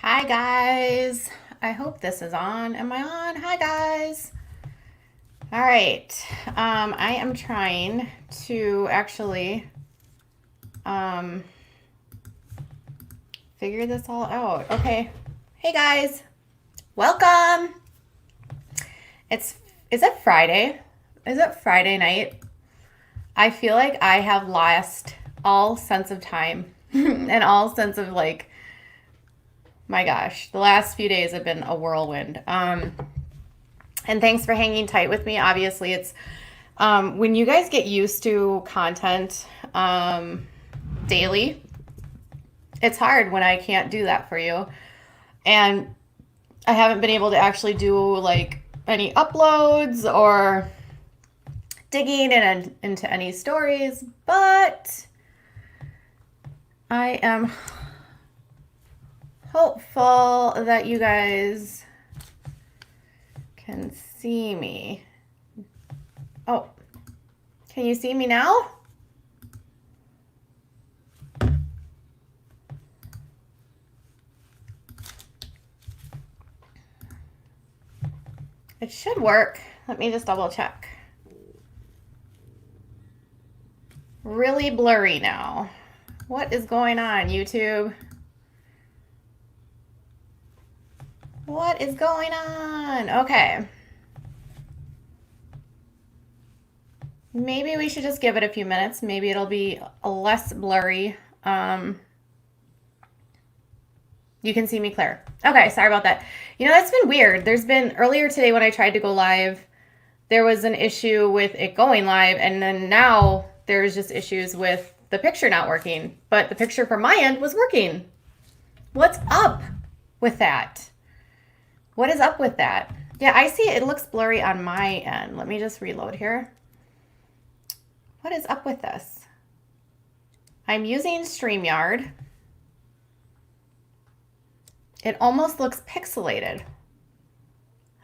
Hi guys. I hope this is on. Am I on? Hi guys. All right. I am trying to actually figure this all out. Okay. Hey guys. Welcome. Is it Friday? Is it Friday night? I feel like I have lost all sense of time and all sense of like, my gosh, the last few days have been a whirlwind. And thanks for hanging tight with me. Obviously, it's when you guys get used to content daily, it's hard when I can't do that for you. And I haven't been able to actually do like any uploads or digging into any stories, but I am hopeful that you guys can see me. Oh, can you see me now? It should work. Let me just double check. Really blurry now. What is going on, YouTube? What is going on? Okay. Maybe we should just give it a few minutes. Maybe it'll be less blurry. You can see me clear. Okay, sorry about that. You know, that's been weird. There's been, earlier today when I tried to go live, there was an issue with it going live, and then now there's just issues with the picture not working. But the picture from my end was working. What's up with that? What is up with that? Yeah, I see it looks blurry on my end. Let me just reload here. What is up with this? I'm using StreamYard. It almost looks pixelated.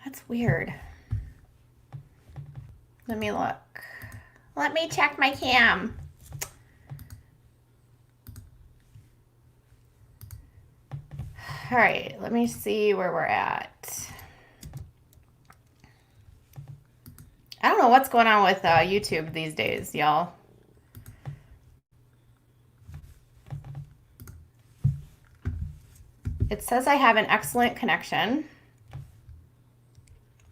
That's weird. Let me look. Let me check my cam. All right, let me see where we're at. I don't know what's going on with YouTube these days, y'all. It says I have an excellent connection.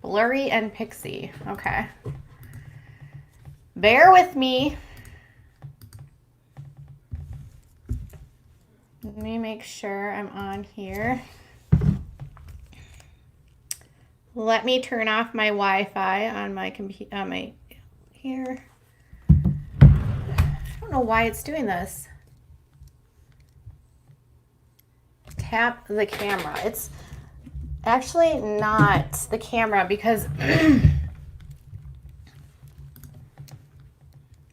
Blurry and pixie. Okay. Bear with me. Let me make sure I'm on here. Let me turn off my Wi-Fi on my computer. Here. I don't know why it's doing this. Tap the camera. It's actually not the camera because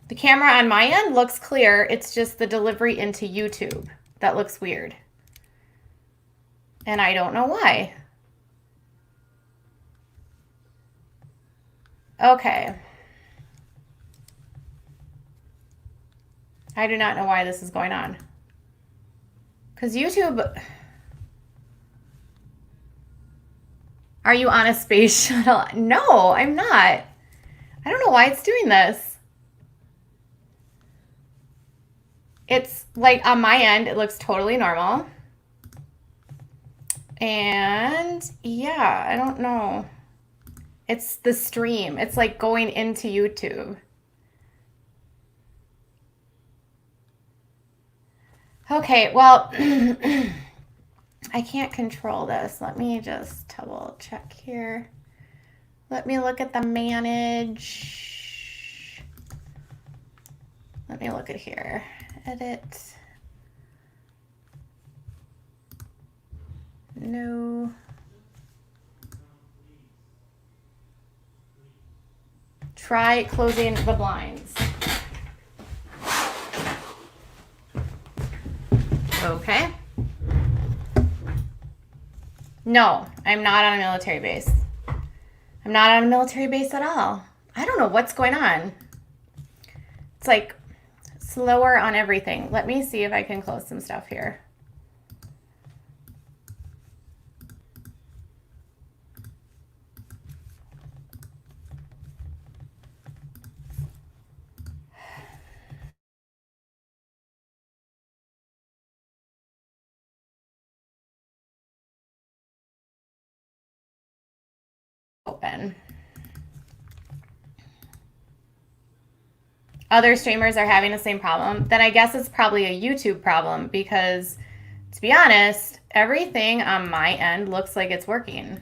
the camera on my end looks clear. It's just the delivery into YouTube that looks weird. And I don't know why. Okay. I do not know why this is going on. Because YouTube... Are you on a space shuttle? No, I'm not. I don't know why it's doing this. It's like on my end, it looks totally normal. And yeah, I don't know. It's the stream. It's like going into YouTube. Okay, well, I can't control this. Let me just double check here. Let me look at the manage. Let me look at here. Edit. No. Try closing the blinds. Okay. No, I'm not on a military base. I'm not on a military base at all. I don't know what's going on. It's like slower on everything. Let me see if I can close some stuff here. open. Other streamers are having the same problem, then I guess it's probably a YouTube problem because, to be honest, everything on my end looks like it's working.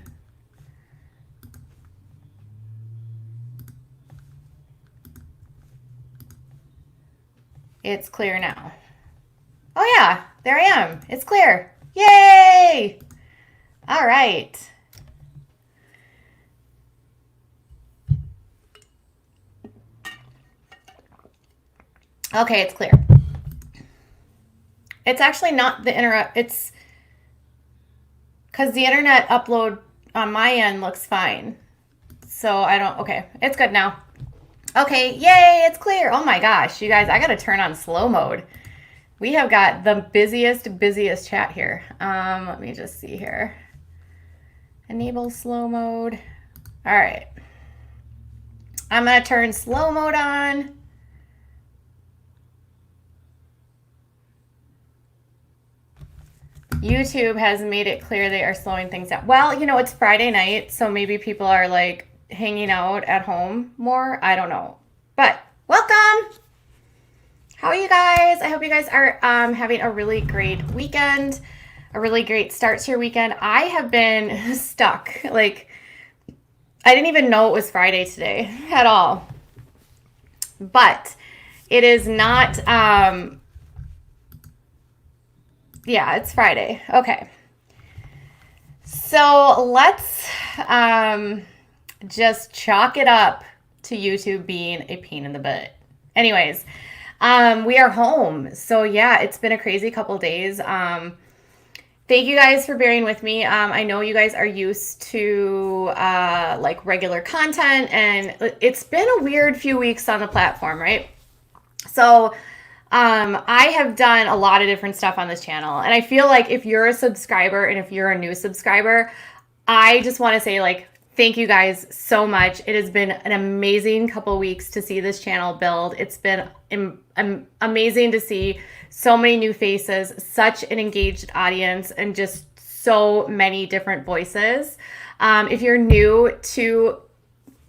It's clear now. Oh yeah, there I am. It's clear. Yay! All right. Okay, it's clear. It's actually not the internet. It's because the internet upload on my end looks fine. So I don't, okay, it's good now. Okay, yay, it's clear. Oh my gosh, you guys, I gotta turn on slow mode. We have got the busiest chat here. Let me just see here. Enable slow mode. All right. I'm gonna turn slow mode on. YouTube has made it clear they are slowing things down. Well, you know, it's Friday night, so maybe people are like hanging out at home more. I don't know. But welcome. How are you guys? I hope you guys are having a really great weekend, a really great start to your weekend. I have been stuck. Like, I didn't even know it was Friday today at all. But it is not... yeah, it's Friday. Okay. So let's just chalk it up to YouTube being a pain in the butt. Anyways, we are home. So yeah, it's been a crazy couple days. Thank you guys for bearing with me. I know you guys are used to like regular content, and it's been a weird few weeks on the platform, right? So I have done a lot of different stuff on this channel, and I feel like if you're a subscriber and if you're a new subscriber, I just want to say, like, thank you guys so much. It has been an amazing couple weeks to see this channel build. It's been amazing to see so many new faces, such an engaged audience, and just so many different voices. If you're new to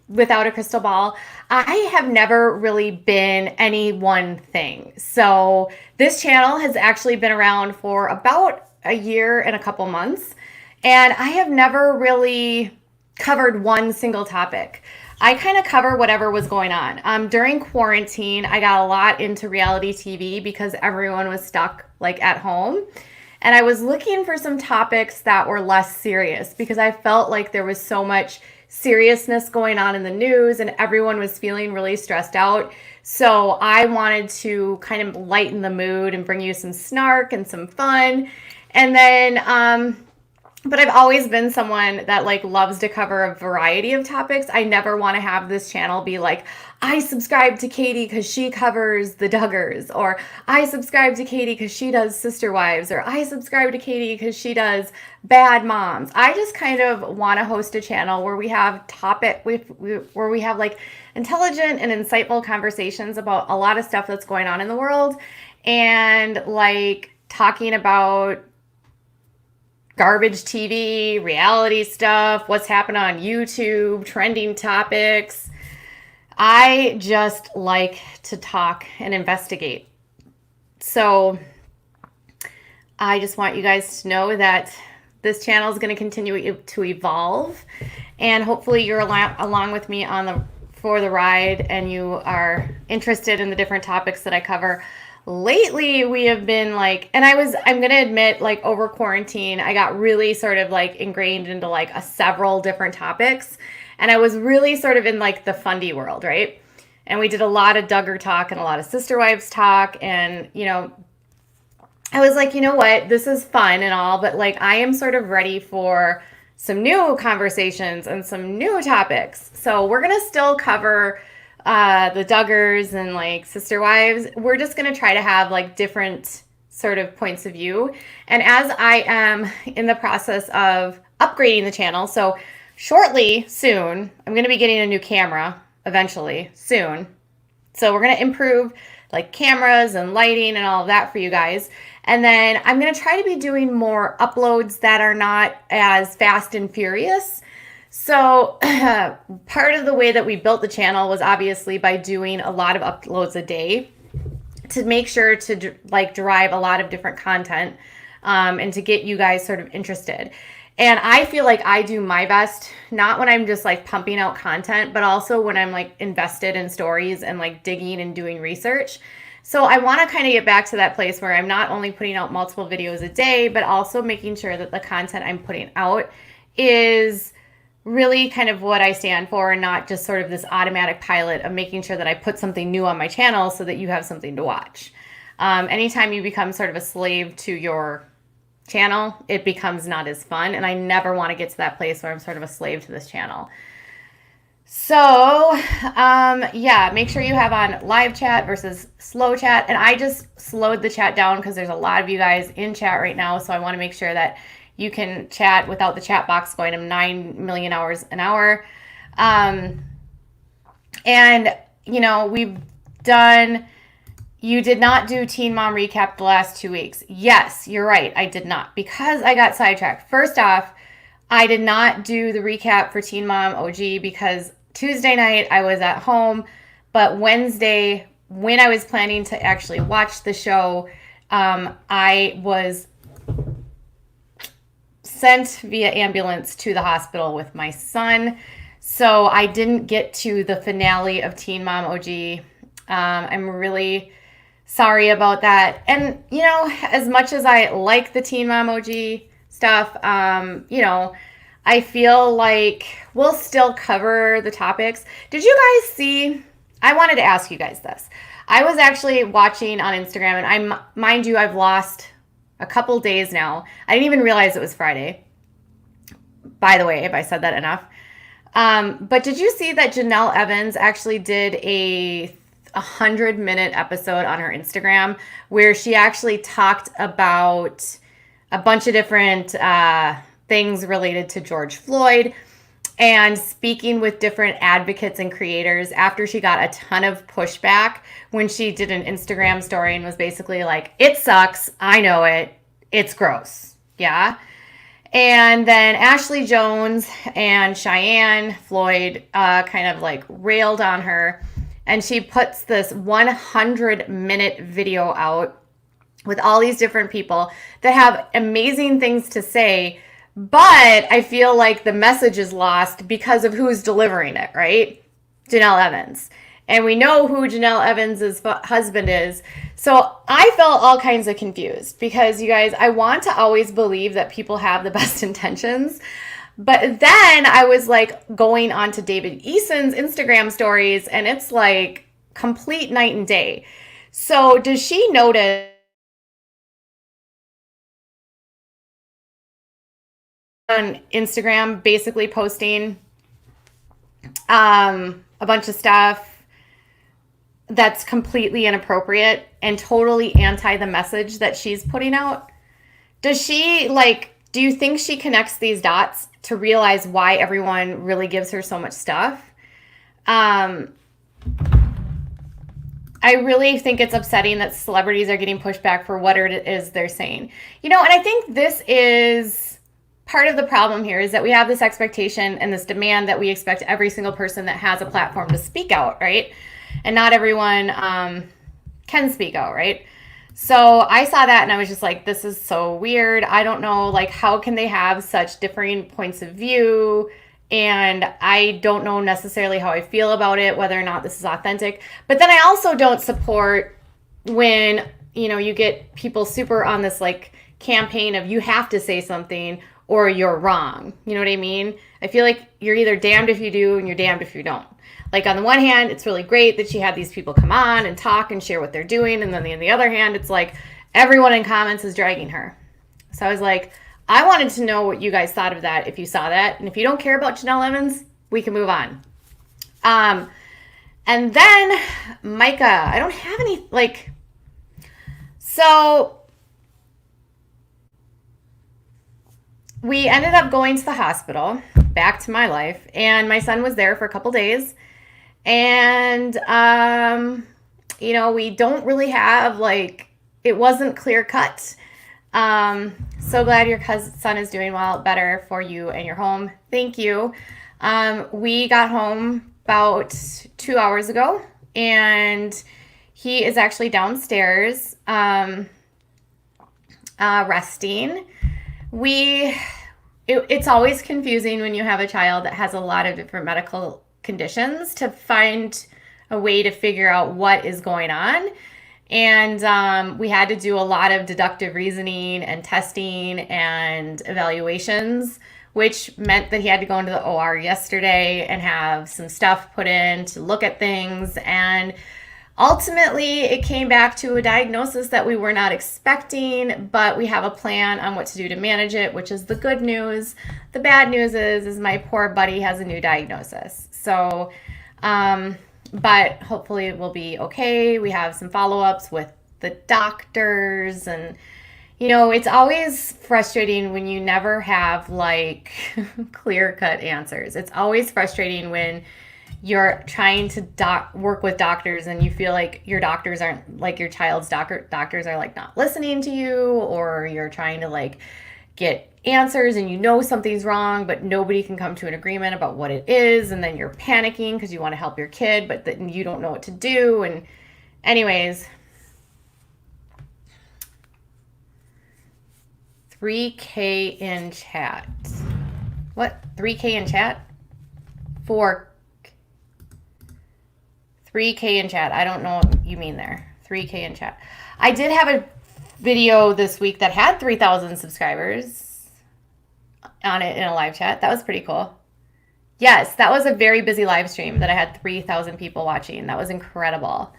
Without a Crystal Ball, I have never really been any one thing. So this channel has actually been around for about a year and a couple months, and I have never really covered one single topic. I kind of cover whatever was going on. During quarantine, I got a lot into reality TV because everyone was stuck like at home. And I was looking for some topics that were less serious because I felt like there was so much seriousness going on in the news and everyone was feeling really stressed out. So I wanted to kind of lighten the mood and bring you some snark and some fun. And then, but I've always been someone that like loves to cover a variety of topics. I never want to have this channel be like, I subscribe to Katie because she covers the Duggars, or I subscribe to Katie because she does Sister Wives, or I subscribe to Katie because she does Bad Moms. I just kind of want to host a channel where we have where we have like intelligent and insightful conversations about a lot of stuff that's going on in the world, and like talking about garbage TV, reality stuff, what's happened on YouTube, trending topics. I just like to talk and investigate. So I just want you guys to know that this channel is going to continue to evolve, and hopefully you're along with me for the ride, and you are interested in the different topics that I cover. Lately, we have been like, and I'm going to admit, like over quarantine, I got really sort of like ingrained into like several different topics. And I was really sort of in like the fundy world, right? And we did a lot of Duggar talk and a lot of Sister Wives talk. And, you know, I was like, you know what? This is fun and all, but like I am sort of ready for some new conversations and some new topics. So we're going to still cover the Duggars and like Sister Wives. We're just going to try to have like different sort of points of view. And as I am in the process of upgrading the channel, so shortly, soon, I'm going to be getting a new camera eventually, soon. So we're going to improve like cameras and lighting and all of that for you guys. And then I'm going to try to be doing more uploads that are not as fast and furious. So part of the way that we built the channel was obviously by doing a lot of uploads a day to make sure to like derive a lot of different content and to get you guys sort of interested. And I feel like I do my best, not when I'm just like pumping out content, but also when I'm like invested in stories and like digging and doing research. So I want to kind of get back to that place where I'm not only putting out multiple videos a day, but also making sure that the content I'm putting out is really kind of what I stand for and not just sort of this automatic pilot of making sure that I put something new on my channel so that you have something to watch. Anytime you become sort of a slave to your channel, it becomes not as fun. And I never want to get to that place where I'm sort of a slave to this channel. So, yeah, make sure you have on live chat versus slow chat. And I just slowed the chat down because there's a lot of you guys in chat right now. So I want to make sure that you can chat without the chat box going to 9 million hours an hour. And, you know, you did not do Teen Mom Recap the last 2 weeks. Yes, you're right. I did not because I got sidetracked. First off, I did not do the recap for Teen Mom OG because Tuesday night I was at home, but Wednesday when I was planning to actually watch the show, I was sent via ambulance to the hospital with my son. So I didn't get to the finale of Teen Mom OG. I'm really sorry about that. And, you know, as much as I like the Teen Mom OG stuff, you know, I feel like we'll still cover the topics. Did you guys see? I wanted to ask you guys this. I was actually watching on Instagram, and mind you, I've lost a couple days now. I didn't even realize it was Friday. By the way, if I said that enough. But did you see that Jenelle Evans actually did a 100-minute episode on her Instagram where she actually talked about a bunch of different things related to George Floyd and speaking with different advocates and creators after she got a ton of pushback when she did an Instagram story and was basically like, it sucks. I know it. It's gross. Yeah. And then Ashley Jones and Cheyenne Floyd kind of like railed on her. And she puts this 100-minute video out with all these different people that have amazing things to say. But I feel like the message is lost because of who's delivering it, right? Jenelle Evans. And we know who Jenelle Evans' husband is. So I felt all kinds of confused because, you guys, I want to always believe that people have the best intentions. But then I was like going on to David Eason's Instagram stories and it's like complete night and day. So does she notice on Instagram basically posting a bunch of stuff that's completely inappropriate and totally anti the message that she's putting out? Does she do you think she connects these dots to realize why everyone really gives her so much stuff? I really think it's upsetting that celebrities are getting pushed back for what it is they're saying. You know, and I think this is part of the problem here is that we have this expectation and this demand that we expect every single person that has a platform to speak out, right? And not everyone can speak out, right? So I saw that and I was just like, this is so weird. I don't know, like, how can they have such differing points of view? And I don't know necessarily how I feel about it, whether or not this is authentic. But then I also don't support when, you know, you get people super on this like campaign of you have to say something or you're wrong. You know what I mean? I feel like you're either damned if you do and you're damned if you don't. Like, on the one hand, it's really great that she had these people come on and talk and share what they're doing. And then on the other hand, it's like everyone in comments is dragging her. So I was like, I wanted to know what you guys thought of that if you saw that. And if you don't care about Jenelle Evans, we can move on. And then Myka, I don't have any, so we ended up going to the hospital, back to my life, and my son was there for a couple days. And, you know, we don't really have, it wasn't clear cut. So glad your son is doing well, better for you and your home. Thank you. We got home about 2 hours ago, and he is actually downstairs resting. It's always confusing when you have a child that has a lot of different medical conditions to find a way to figure out what is going on. And we had to do a lot of deductive reasoning and testing and evaluations, which meant that he had to go into the OR yesterday and have some stuff put in to look at things. And ultimately, it came back to a diagnosis that we were not expecting, but we have a plan on what to do to manage it, which is the good news. The bad news is my poor buddy has a new diagnosis. So, but hopefully it will be okay. We have some follow-ups with the doctors, and it's always frustrating when you never have like clear-cut answers. It's always frustrating when you're trying to work with doctors and you feel like your doctors aren't, like your child's doctors are like not listening to you, or you're trying to like get answers and something's wrong, but nobody can come to an agreement about what it is, and then you're panicking because you want to help your kid, but then you don't know what to do. And anyways, 3K in chat. What? 3K in chat? 3K in chat. I don't know what you mean there. 3K in chat. I did have a video this week that had 3,000 subscribers on it in a live chat. That was pretty cool. Yes, that was a very busy live stream that I had 3,000 people watching. That was incredible.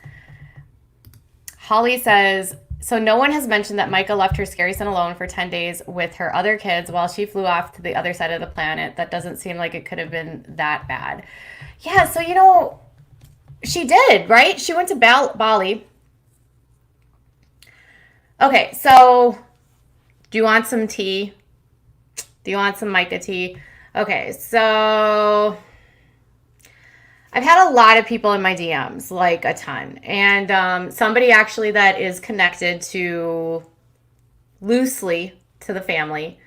Holly says, so no one has mentioned that Myka left her scary son alone for 10 days with her other kids while she flew off to the other side of the planet. That doesn't seem like it could have been that bad. Yeah, so she did, right? She went to Bali. Okay, so do you want some tea? Do you want some Myka tea? Okay, so I've had a lot of people in my DMs, like a ton. And somebody actually that is connected loosely to the family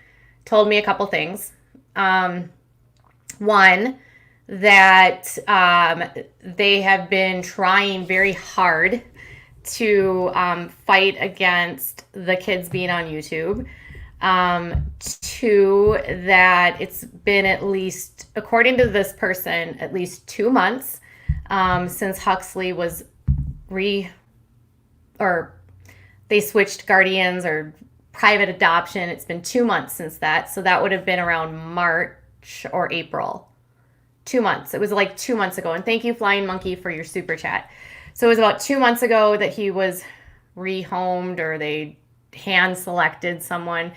told me a couple things. One, that they have been trying very hard to fight against the kids being on YouTube. Two, that it's been at least, according to this person, at least 2 months since Huxley was they switched guardians or private adoption. It's been 2 months since that. So that would have been around March or April. 2 months. It was like 2 months ago. And thank you, Flying Monkey, for your super chat. So it was about 2 months ago that he was rehomed, or they hand selected someone.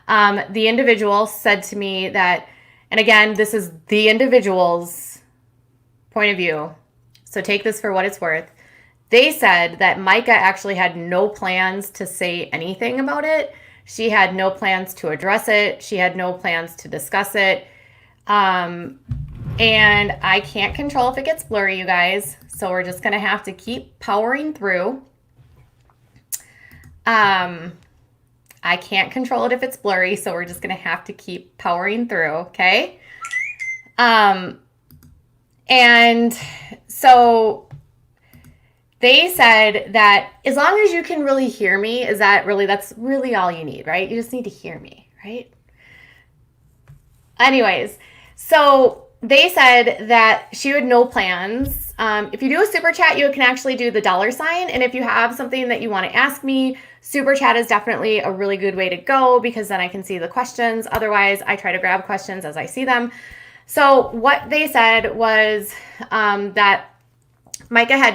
The individual said to me that, and again, this is the individual's point of view, so take this for what it's worth. They said that Myka actually had no plans to say anything about it. She had no plans to address it. She had no plans to discuss it. And I can't control if it gets blurry, you guys. So we're just going to have to keep powering through. I can't control it if it's blurry, so we're just going to have to keep powering through, okay? And so they said that as long as you can really hear me, that's really all you need, right? You just need to hear me, right? Anyways, so they said that she had no plans. If you do a super chat, you can actually do the $sign. And if you have something that you want to ask me, super chat is definitely a really good way to go, because then I can see the questions. Otherwise, I try to grab questions as I see them. So what they said was that Myka had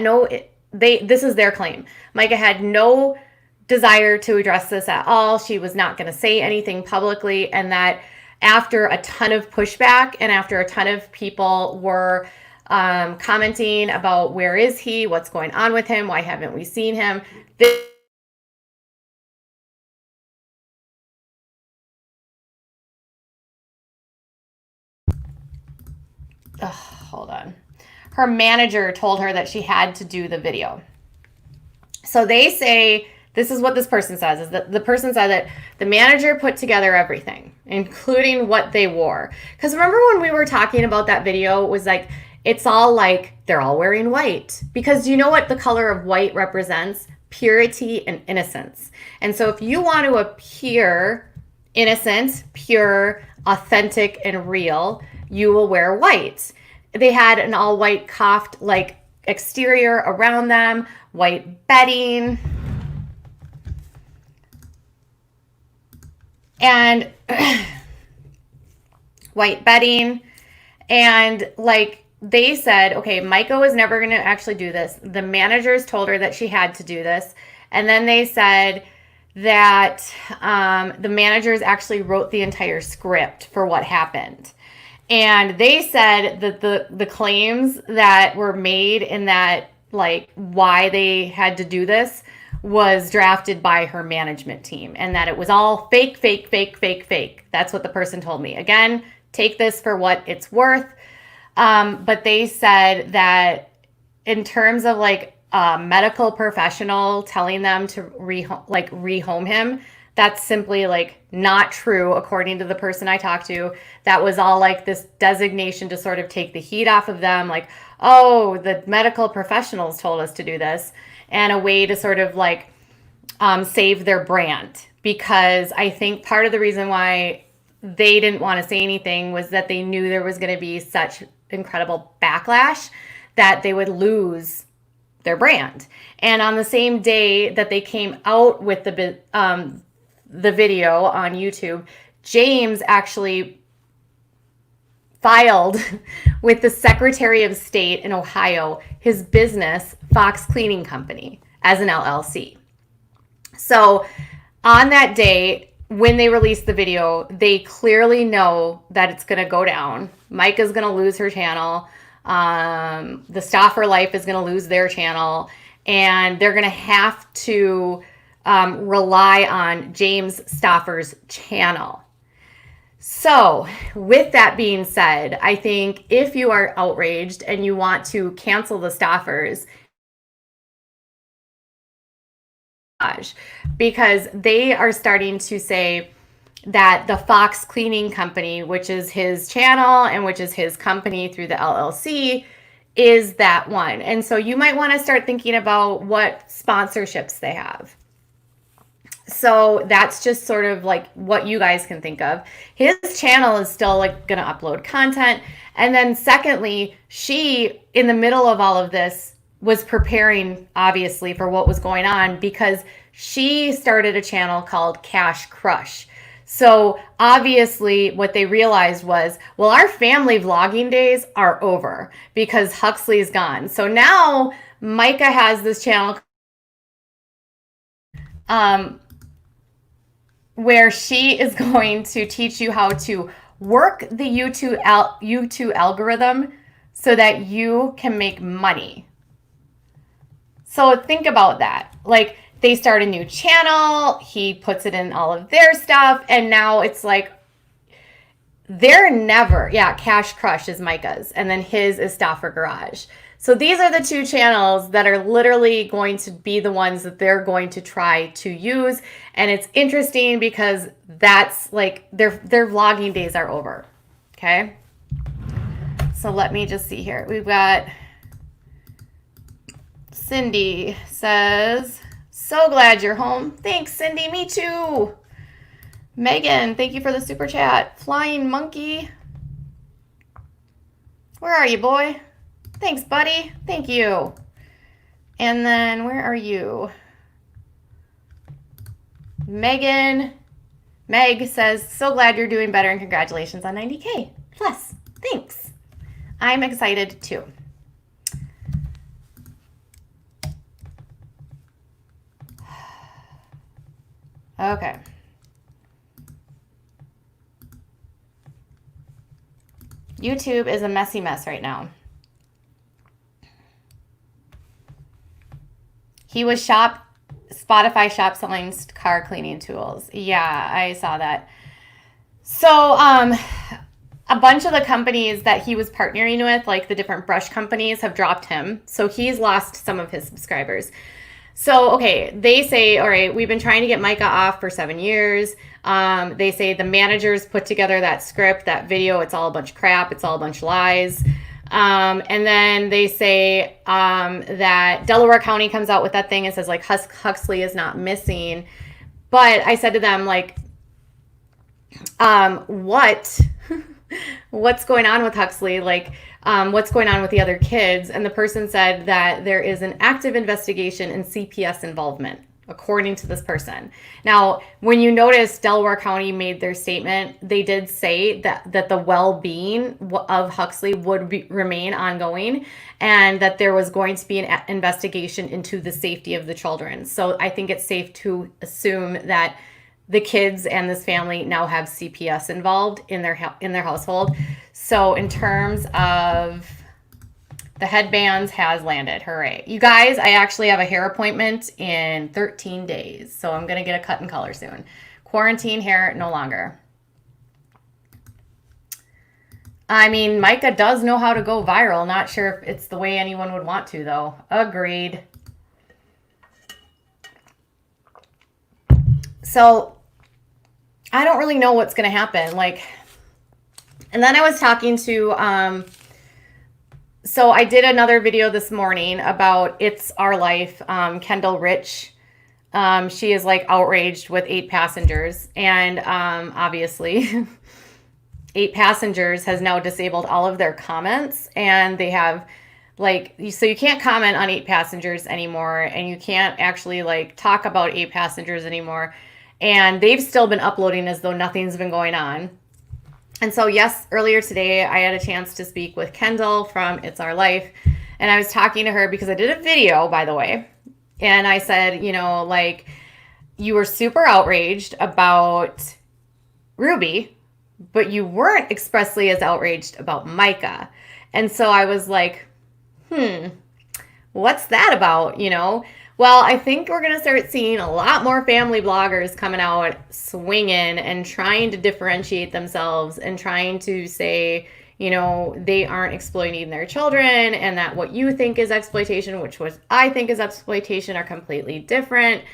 this is their claim. Myka had no desire to address this at all. She was not going to say anything publicly, and that after a ton of pushback and after a ton of people were commenting about where is he, what's going on with him, why haven't we seen him, hold on. Her manager told her that she had to do the video. So they say This is what this person says, is that the person said that the manager put together everything, including what they wore. Because remember when we were talking about that video, it was like, it's all like, they're all wearing white. Because you know what the color of white represents? Purity and innocence. And so if you want to appear innocent, pure, authentic, and real, you will wear white. They had an all white coughed like exterior around them, white bedding, and white bedding. And like they said, okay, Myka was never going to actually do this. The managers told her that she had to do this. And then they said that the managers actually wrote the entire script for what happened. And they said that the claims that were made in that, like, why they had to do this was drafted by her management team, and that it was all fake, fake, fake, fake, fake. That's what the person told me. Again, take this for what it's worth. But they said that in terms of like a medical professional telling them to rehome him, that's simply like not true, according to the person I talked to. That was all like this designation to sort of take the heat off of them. Like, oh, the medical professionals told us to do this, and a way to sort of like save their brand. Because I think part of the reason why they didn't want to say anything was that they knew there was going to be such incredible backlash that they would lose their brand. And on the same day that they came out with the video on YouTube, James actually filed with the Secretary of State in Ohio his business, Fox Cleaning Company, as an LLC. So on that day, when they released the video, they clearly know that it's going to go down. Myka's going to lose her channel. The Stauffer Life is going to lose their channel. And they're going to have to rely on James Stauffer's channel. So with that being said, I think if you are outraged and you want to cancel the Stauffers, because they are starting to say that the Fox Cleaning Company, which is his channel and which is his company through the LLC, is that one. And so you might want to start thinking about what sponsorships they have. So that's just sort of like what you guys can think of. His channel is still like going to upload content. And then secondly, she, in the middle of all of this, was preparing obviously for what was going on, because she started a channel called Cash Crush. So obviously what they realized was, well, our family vlogging days are over because Huxley's gone. So now Myka has this channel where she is going to teach you how to work the YouTube algorithm so that you can make money. So think about that. Like, they start a new channel, he puts it in all of their stuff, and now it's like, they're never, Cash Crush is Myka's, and then his is Stauffer Garage. So these are the two channels that are literally going to be the ones that they're going to try to use. And it's interesting because that's like their vlogging days are over. Okay. So let me just see here. We've got Cindy says, so glad you're home. Thanks, Cindy. Me too. Megan, thank you for the super chat. Flying Monkey. Where are you, boy? Thanks, buddy. Thank you. And then where are you? Megan. Meg says, so glad you're doing better and congratulations on 90K. Plus, thanks. I'm excited too. Okay. YouTube is a messy mess right now. He was Spotify shop selling car cleaning tools. Yeah, I saw that. So, a bunch of the companies that he was partnering with, like the different brush companies, have dropped him. So he's lost some of his subscribers. So, okay, they say, all right, we've been trying to get Myka off for 7 years. They say the managers put together that script, that video. It's all a bunch of crap. It's all a bunch of lies. And then they say that Delaware County comes out with that thing and says, like, Huxley is not missing. But I said to them, like, what? What's going on with Huxley? Like, what's going on with the other kids? And the person said that there is an active investigation and CPS involvement, according to this person. Now, when you notice Delaware County made their statement, they did say that the well-being of Huxley would remain ongoing, and that there was going to be an investigation into the safety of the children. So I think it's safe to assume that the kids and this family now have CPS involved in their household. So in terms of the headbands has landed. Hooray. You guys, I actually have a hair appointment in 13 days. So I'm going to get a cut and color soon. Quarantine hair no longer. I mean, Myka does know how to go viral. Not sure if it's the way anyone would want to, though. Agreed. So I don't really know what's going to happen. Like, and then I was talking to, so I did another video this morning about It's Our Life. Kendall Rich, she is like outraged with 8 passengers. And obviously 8 passengers has now disabled all of their comments. And they have like, so you can't comment on 8 passengers anymore. And you can't actually like talk about 8 passengers anymore. And they've still been uploading as though nothing's been going on. And so, yes, earlier today, I had a chance to speak with Kendall from It's Our Life. And I was talking to her because I did a video, by the way. And I said, you know, like, you were super outraged about Ruby, but you weren't expressly as outraged about Myka. And so I was like, what's that about, you know? Well, I think we're going to start seeing a lot more family bloggers coming out swinging and trying to differentiate themselves and trying to say, you know, they aren't exploiting their children, and that what you think is exploitation, which was I think is exploitation, are completely different.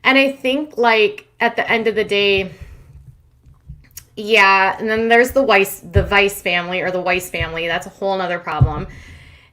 And I think, like, at the end of the day, yeah, and then there's the Weiss family, or the Weiss family. That's a whole nother problem.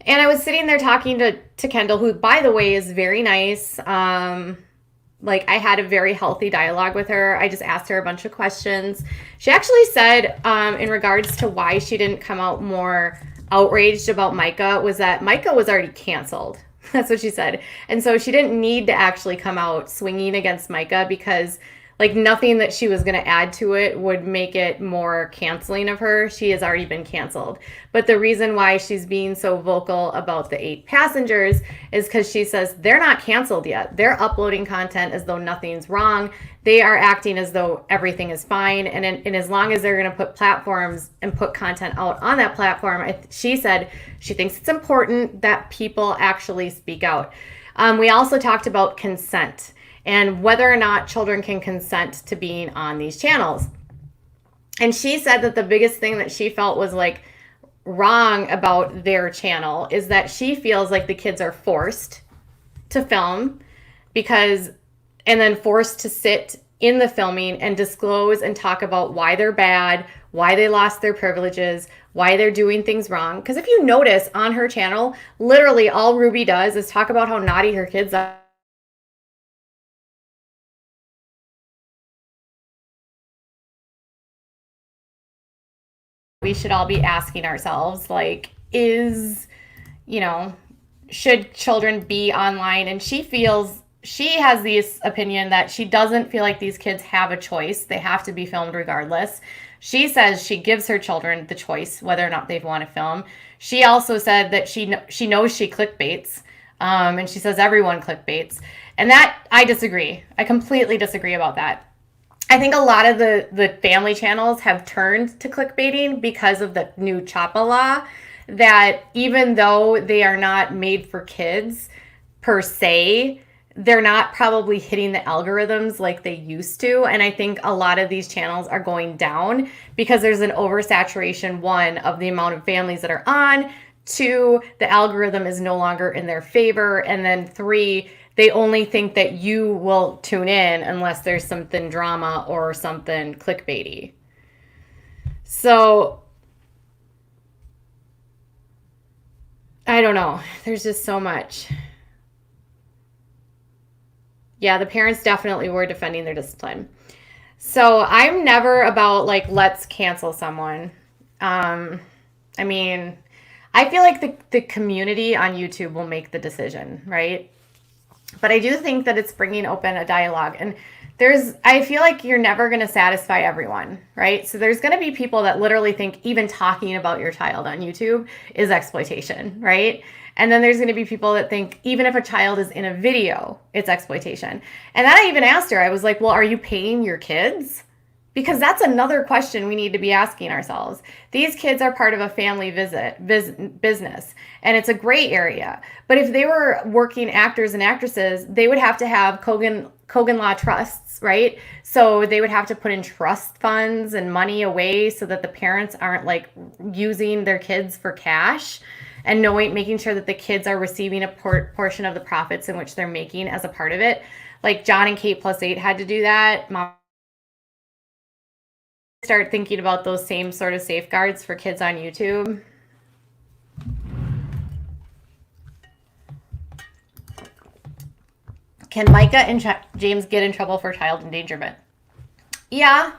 And I was sitting there talking to Kendall, who, by the way, is very nice. Like, I had a very healthy dialogue with her. I just asked her a bunch of questions. She actually said, in regards to why she didn't come out more outraged about Myka, was that Myka was already canceled. That's what she said. And so she didn't need to actually come out swinging against Myka, because like nothing that she was going to add to it would make it more canceling of her. She has already been canceled. But the reason why she's being so vocal about the 8 passengers is because she says they're not canceled yet. They're uploading content as though nothing's wrong. They are acting as though everything is fine. And as long as they're going to put platforms and put content out on that platform, she said she thinks it's important that people actually speak out. We also talked about consent and whether or not children can consent to being on these channels. And she said that the biggest thing that she felt was like wrong about their channel is that she feels like the kids are forced to film and then forced to sit in the filming and disclose and talk about why they're bad, why they lost their privileges, why they're doing things wrong. Because if you notice on her channel, literally all Ruby does is talk about how naughty her kids are. We should all be asking ourselves, like, should children be online? And she has this opinion that she doesn't feel like these kids have a choice. They have to be filmed regardless. She says she gives her children the choice whether or not they want to film. She also said that she knows she clickbaits, and she says everyone clickbaits. And that, I disagree. I completely disagree about that. I think a lot of the family channels have turned to clickbaiting because of the new CHOPPA law, that even though they are not made for kids per se, they're not probably hitting the algorithms like they used to. And I think a lot of these channels are going down because there's an oversaturation, 1, of the amount of families that are on, 2, the algorithm is no longer in their favor, and then 3, They only think that you will tune in unless there's something drama or something clickbaity. So I don't know. There's just so much. Yeah, the parents definitely were defending their discipline. So I'm never about like, let's cancel someone. I mean, I feel like the community on YouTube will make the decision, right? But I do think that it's bringing open a dialogue. And I feel like you're never going to satisfy everyone, right? So there's going to be people that literally think even talking about your child on YouTube is exploitation, right? And then there's going to be people that think even if a child is in a video, it's exploitation. And then I even asked her, I was like, well, are you paying your kids? Because that's another question we need to be asking ourselves. These kids are part of a family business, and it's a gray area. But if they were working actors and actresses, they would have to have Kogan law trusts, right? So they would have to put in trust funds and money away so that the parents aren't like using their kids for cash, and making sure that the kids are receiving a portion of the profits in which they're making as a part of it. Like John and Kate plus 8 had to do that. Mom start thinking about those same sort of safeguards for kids on YouTube. Can Myka and James get in trouble for child endangerment? Yeah.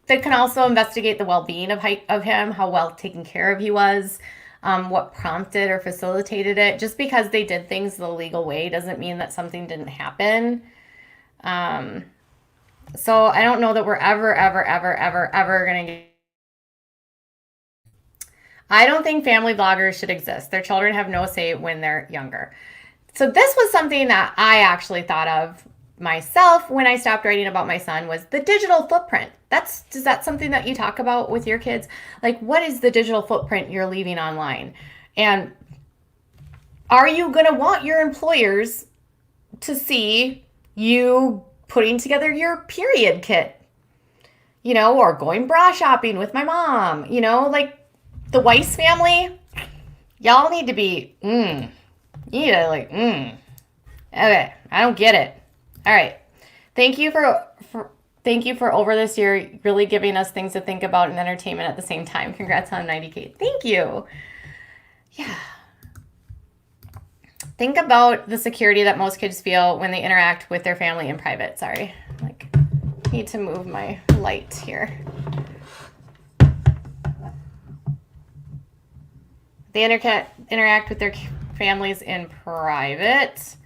They can also investigate the well-being of him, how well taken care of he was, what prompted or facilitated it. Just because they did things the legal way doesn't mean that something didn't happen. So I don't know that we're ever going to get. I don't think family vloggers should exist. Their children have no say when they're younger. So this was something that I actually thought of myself when I stopped writing about my son, was the digital footprint. Is that something that you talk about with your kids? Like, what is the digital footprint you're leaving online? And are you going to want your employers to see you putting together your period kit? Or going bra shopping with my mom, like the Weiss family, y'all need to be, okay, I don't get it. All right. Thank you for over this year really giving us things to think about and entertainment at the same time. Congrats on 90K. Thank you. Yeah. Think about the security that most kids feel when they interact with their family in private. Sorry. Need to move my light here. They interact with their families in private.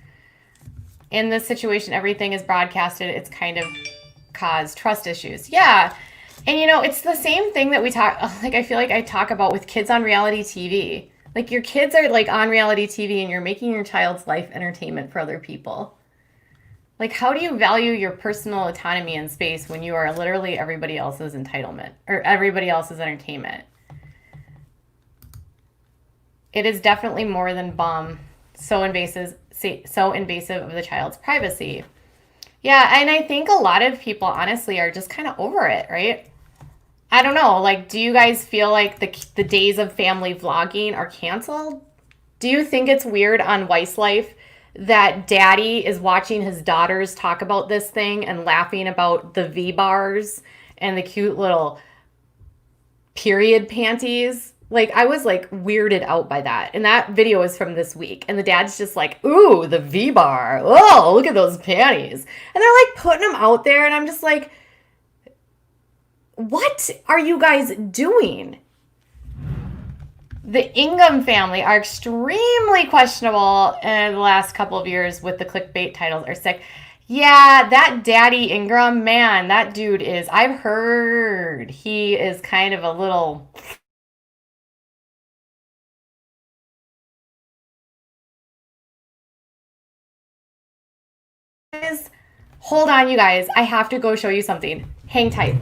In this situation, everything is broadcasted. It's kind of caused trust issues. Yeah. And it's the same thing that I feel like I talk about with kids on reality TV. Like, your kids are like on reality TV and you're making your child's life entertainment for other people. Like, how do you value your personal autonomy and space when you are literally everybody else's entitlement or everybody else's entertainment? It is definitely more than so invasive of the child's privacy. Yeah, and I think a lot of people honestly are just kind of over it, right? I don't know. Like, do you guys feel like the days of family vlogging are canceled? Do you think it's weird on Weiss Life that daddy is watching his daughters talk about this thing and laughing about the V-bars and the cute little period panties? Like, I was like weirded out by that. And that video is from this week. And the dad's just like, ooh, the V-bar. Oh, look at those panties. And they're like putting them out there. And I'm just like, what are you guys doing? The Ingham family are extremely questionable in the last couple of years with the clickbait titles are sick. Yeah, that Daddy Ingram, man, that dude is, I've heard he is kind of a little... Hold on, you guys. I have to go show you something. Hang tight.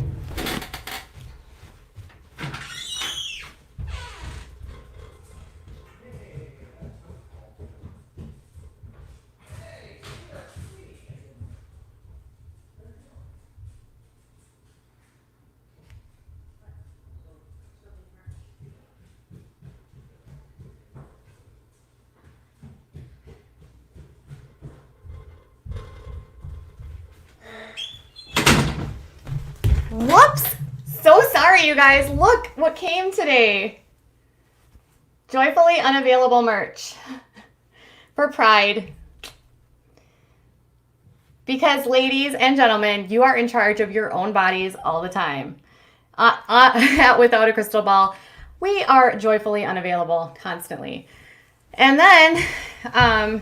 Whoops. So sorry, you guys. Look what came today. Joyfully unavailable merch for Pride. Because ladies and gentlemen, you are in charge of your own bodies all the time. Without a crystal ball, we are joyfully unavailable constantly. And then, I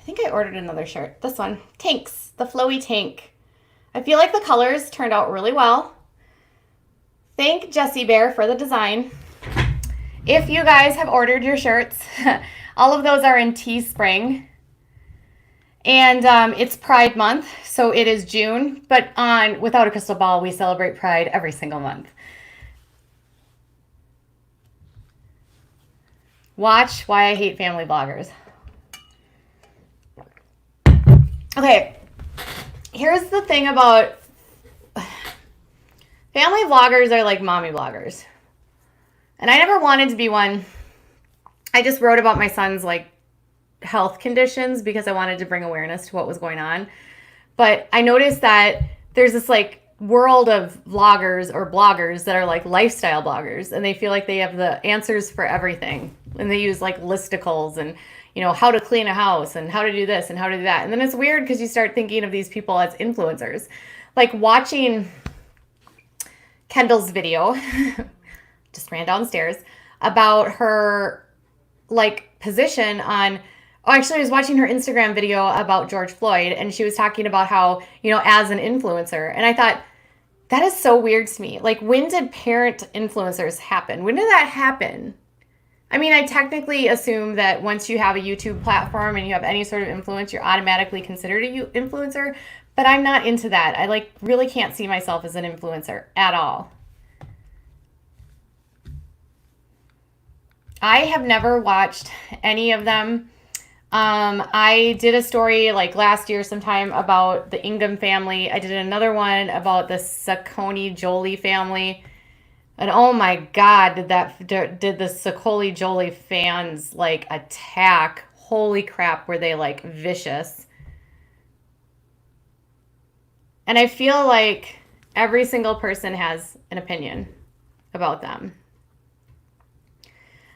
think I ordered another shirt. This one, Tanks, the flowy tank. I feel like the colors turned out really well. Thank Jessie Bear for the design. If you guys have ordered your shirts, all of those are in Teespring. And it's Pride Month, so it is June. But on Without a Crystal Ball, we celebrate Pride every single month. Watch Why I Hate Family Bloggers. Okay, here's the thing about family vloggers are like mommy bloggers. And I never wanted to be one. I just wrote about my son's like health conditions because I wanted to bring awareness to what was going on. But I noticed that there's this like world of vloggers or bloggers that are like lifestyle bloggers, and they feel like they have the answers for everything. And they use like listicles and, you know, how to clean a house and how to do this and how to do that. And then it's weird because you start thinking of these people as influencers. Like watching Kendall's video, just ran downstairs, about her like position on, actually I was watching her Instagram video about George Floyd, and she was talking about how, you know, as an influencer. And I thought, that is so weird to me. Like, when did parent influencers happen? When did that happen? I mean, I technically assume that once you have a YouTube platform and you have any sort of influence, you're automatically considered a influencer, but I'm not into that. I like really can't see myself as an influencer at all. I have never watched any of them. I did a story like last year sometime about the Ingham family. I did another one about the Saccone Jolie family. And oh my God, did the Saccone Jolie fans like attack? Holy crap, were they like vicious. And I feel like every single person has an opinion about them.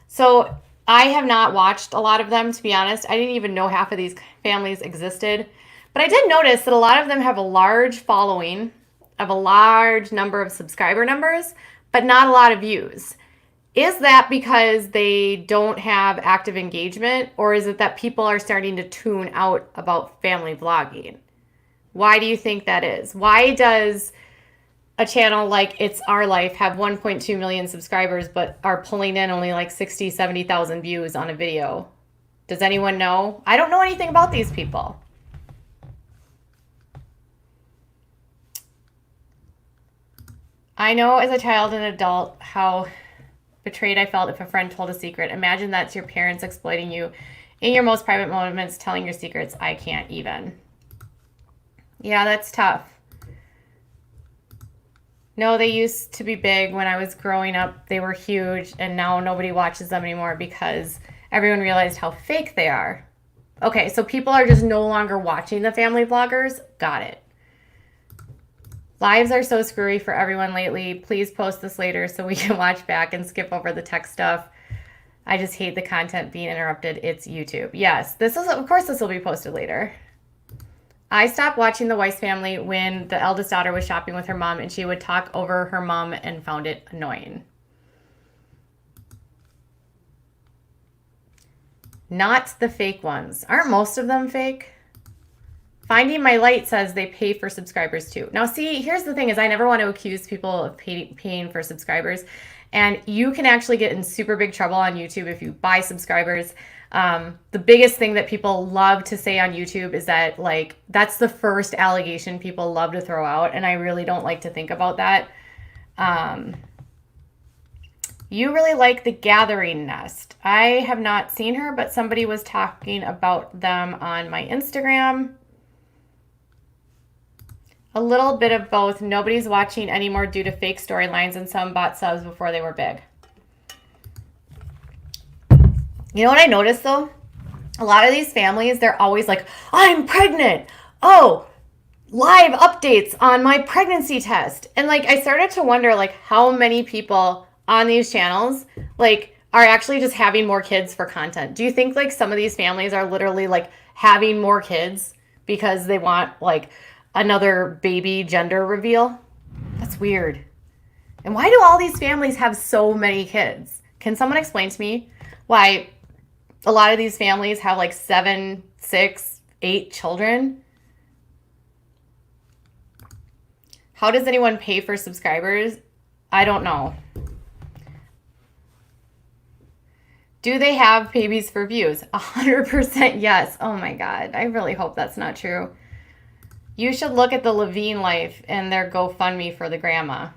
So I have not watched a lot of them, to be honest. I didn't even know half of these families existed. But I did notice that a lot of them have a large following, of a large number of subscriber numbers, but not a lot of views. Is that because they don't have active engagement, or is it that people are starting to tune out about family vlogging? Why do you think that is? Why does a channel like It's Our Life have 1.2 million subscribers but are pulling in only like 60, 70,000 views on a video? Does anyone know? I don't know anything about these people. I know as a child and adult how betrayed I felt if a friend told a secret. Imagine that's your parents exploiting you in your most private moments, telling your secrets. I can't even. Yeah, that's tough. No, they used to be big when I was growing up. They were huge, and now nobody watches them anymore because everyone realized how fake they are. Okay, so people are just no longer watching the family vloggers. Got it. Lives are so screwy for everyone lately. Please post this later so we can watch back and skip over the tech stuff. I just hate the content being interrupted. It's YouTube. Yes, of course this will be posted later. I stopped watching The Weiss Family when the eldest daughter was shopping with her mom and she would talk over her mom and found it annoying. Not the fake ones. Aren't most of them fake? Finding My Light says they pay for subscribers too. Now see, here's the thing is I never want to accuse people of paying for subscribers. And you can actually get in super big trouble on YouTube if you buy subscribers. The biggest thing that people love to say on YouTube is that like, that's the first allegation people love to throw out. And I really don't like to think about that. You really like The Gathering Nest. I have not seen her, but somebody was talking about them on my Instagram. A little bit of both. Nobody's watching anymore due to fake storylines, and some bought subs before they were big. You know what I noticed though? A lot of these families, they're always like, I'm pregnant. Oh, live updates on my pregnancy test. And like I started to wonder like how many people on these channels like are actually just having more kids for content. Do you think like some of these families are literally like having more kids because they want like another baby gender reveal? That's weird. And why do all these families have so many kids? Can someone explain to me why a lot of these families have like 7, 6, 8 children? How does anyone pay for subscribers? I don't know. Do they have babies for views? 100% yes. Oh my God. I really hope that's not true. You should look at the Levine life and their GoFundMe for the grandma.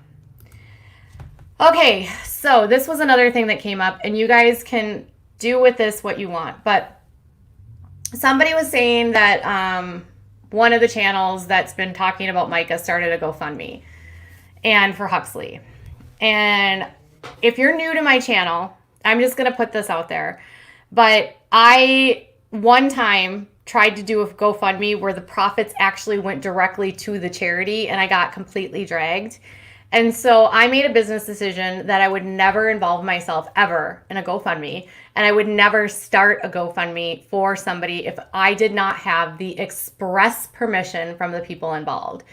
Okay, so this was another thing that came up, and you guys can do with this what you want. But somebody was saying that one of the channels that's been talking about Myka started a GoFundMe and for Huxley. And if you're new to my channel, I'm just going to put this out there. But I, one time, tried to do a GoFundMe where the profits actually went directly to the charity, and I got completely dragged. And so I made a business decision that I would never involve myself ever in a GoFundMe, and I would never start a GoFundMe for somebody if I did not have the express permission from the people involved.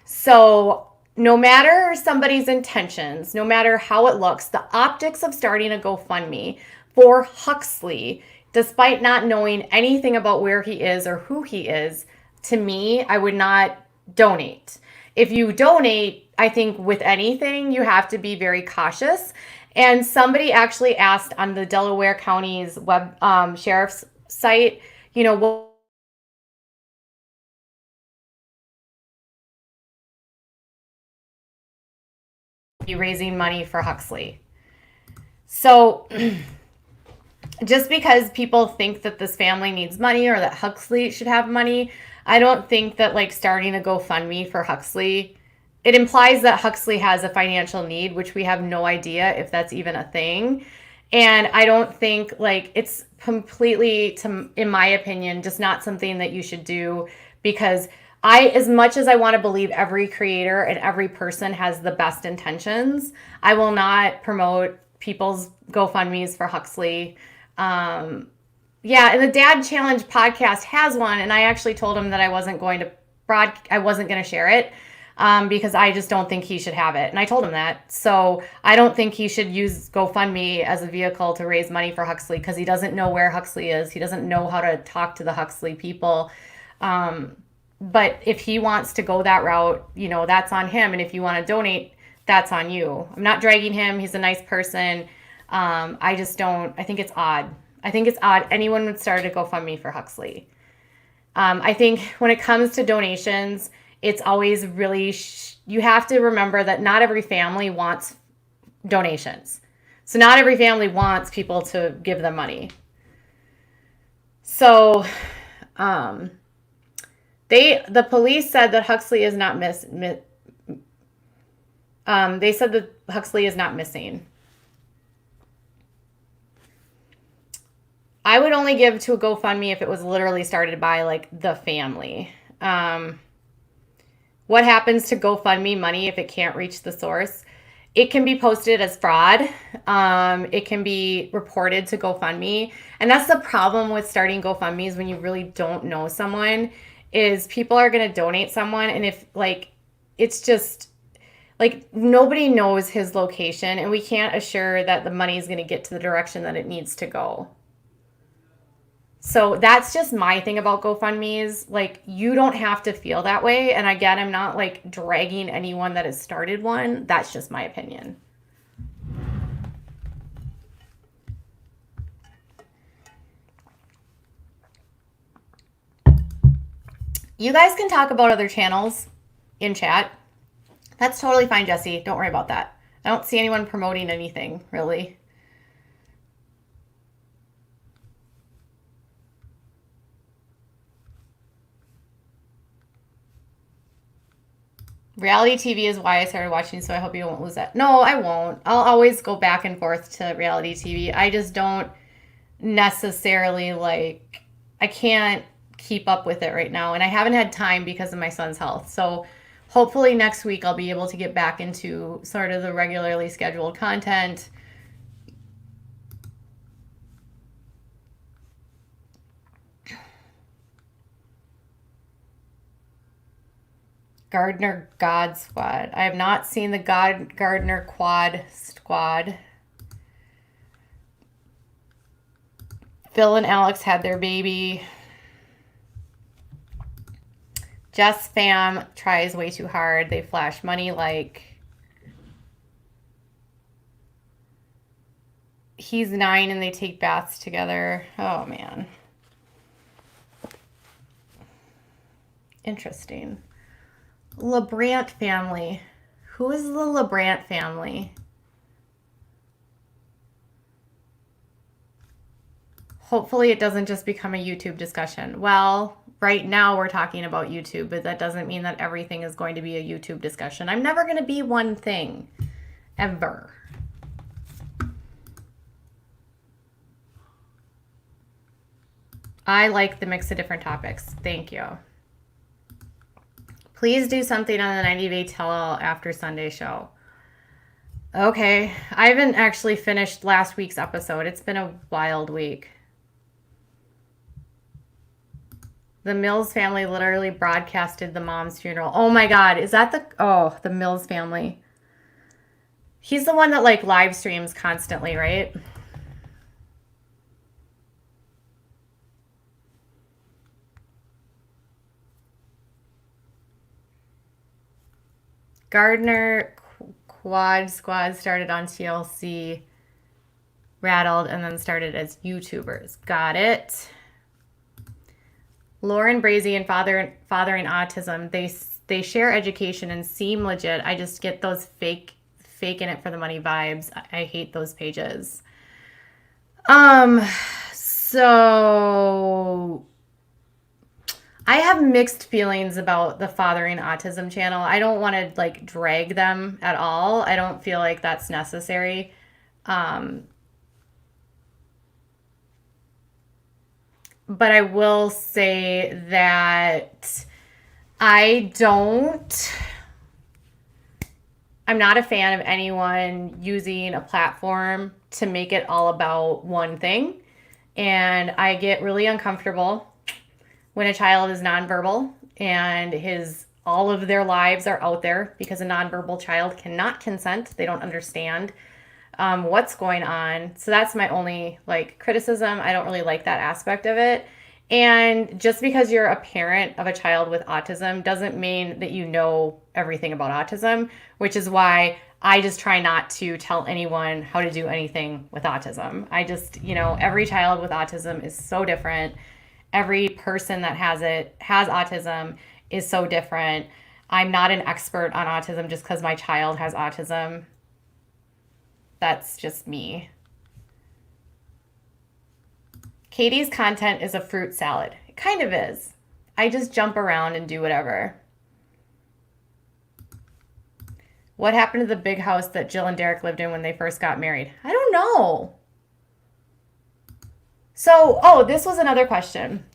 So no matter somebody's intentions, no matter how it looks, the optics of starting a GoFundMe for Huxley, despite not knowing anything about where he is or who he is, to me, I would not donate. If you donate, I think with anything, you have to be very cautious. And somebody actually asked on the Delaware County's web sheriff's site, you know, what be raising money for Huxley. So just because people think that this family needs money or that Huxley should have money, I don't think that like starting a GoFundMe for Huxley, it implies that Huxley has a financial need, which we have no idea if that's even a thing. And I don't think like it's completely, in my opinion, just not something that you should do, because as much as I want to believe every creator and every person has the best intentions, I will not promote people's GoFundMes for Huxley. Yeah, and the Dad Challenge podcast has one, and I actually told him that I wasn't going to share it. Because I just don't think he should have it. And I told him that. So I don't think he should use GoFundMe as a vehicle to raise money for Huxley, because he doesn't know where Huxley is. He doesn't know how to talk to the Huxley people. But if he wants to go that route, you know, that's on him. And if you want to donate, that's on you. I'm not dragging him. He's a nice person. I think it's odd. I think it's odd anyone would start a GoFundMe for Huxley. I think when it comes to donations, it's always really, you have to remember that not every family wants donations. So not every family wants people to give them money. So the police said that Huxley is not they said that Huxley is not missing. I would only give to a GoFundMe if it was literally started by like the family. What happens to GoFundMe money if it can't reach the source? It can be posted as fraud. It can be reported to GoFundMe. And that's the problem with starting GoFundMes when you really don't know someone, is people are going to donate someone. And if like, it's just like nobody knows his location, and we can't assure that the money is going to get to the direction that it needs to go. So that's just my thing about GoFundMes. Like, you don't have to feel that way. And again, I'm not like dragging anyone that has started one. That's just my opinion. You guys can talk about other channels in chat. That's totally fine, Jesse. Don't worry about that. I don't see anyone promoting anything, really. Reality TV is why I started watching, so I hope you won't lose that. No, I won't. I'll always go back and forth to reality TV. I just don't necessarily like, I can't keep up with it right now. And I haven't had time because of my son's health. So hopefully next week I'll be able to get back into sort of the regularly scheduled content. Gardner God Squad. I have not seen the Gardner Quad Squad. Phil and Alex had their baby. Jess fam tries way too hard. They flash money like he's 9 and they take baths together. Oh man. Interesting. LeBrant family. Who is the LeBrant family? Hopefully it doesn't just become a YouTube discussion. Well, right now we're talking about YouTube, but that doesn't mean that everything is going to be a YouTube discussion. I'm never going to be one thing. Ever. I like the mix of different topics. Thank you. Please do something on the 90 Day Tell After Sunday show. Okay. I haven't actually finished last week's episode. It's been a wild week. The Mills family literally broadcasted the mom's funeral. Oh my God. Is that the Mills family? He's the one that like live streams constantly, right? Gardner Quad Squad started on TLC, Rattled, and then started as YouTubers. Got it. Lauren Brazy and Fathering Autism, they share education and seem legit. I just get those fake in it for the money vibes. I hate those pages. So I have mixed feelings about the Fathering Autism channel. I don't want to like drag them at all. I don't feel like that's necessary. But I will say that I'm not a fan of anyone using a platform to make it all about one thing. And I get really uncomfortable when a child is nonverbal and all of their lives are out there because a nonverbal child cannot consent. They don't understand what's going on. So that's my only like criticism. I don't really like that aspect of it. And just because you're a parent of a child with autism doesn't mean that you know everything about autism, which is why I just try not to tell anyone how to do anything with autism. I just, every child with autism is so different. Every person that has autism is so different. I'm not an expert on autism just because my child has autism. That's just me. Katie's content is a fruit salad. It kind of is. I just jump around and do whatever. What happened to the big house that Jill and Derek lived in when they first got married? I don't know. So, this was another question.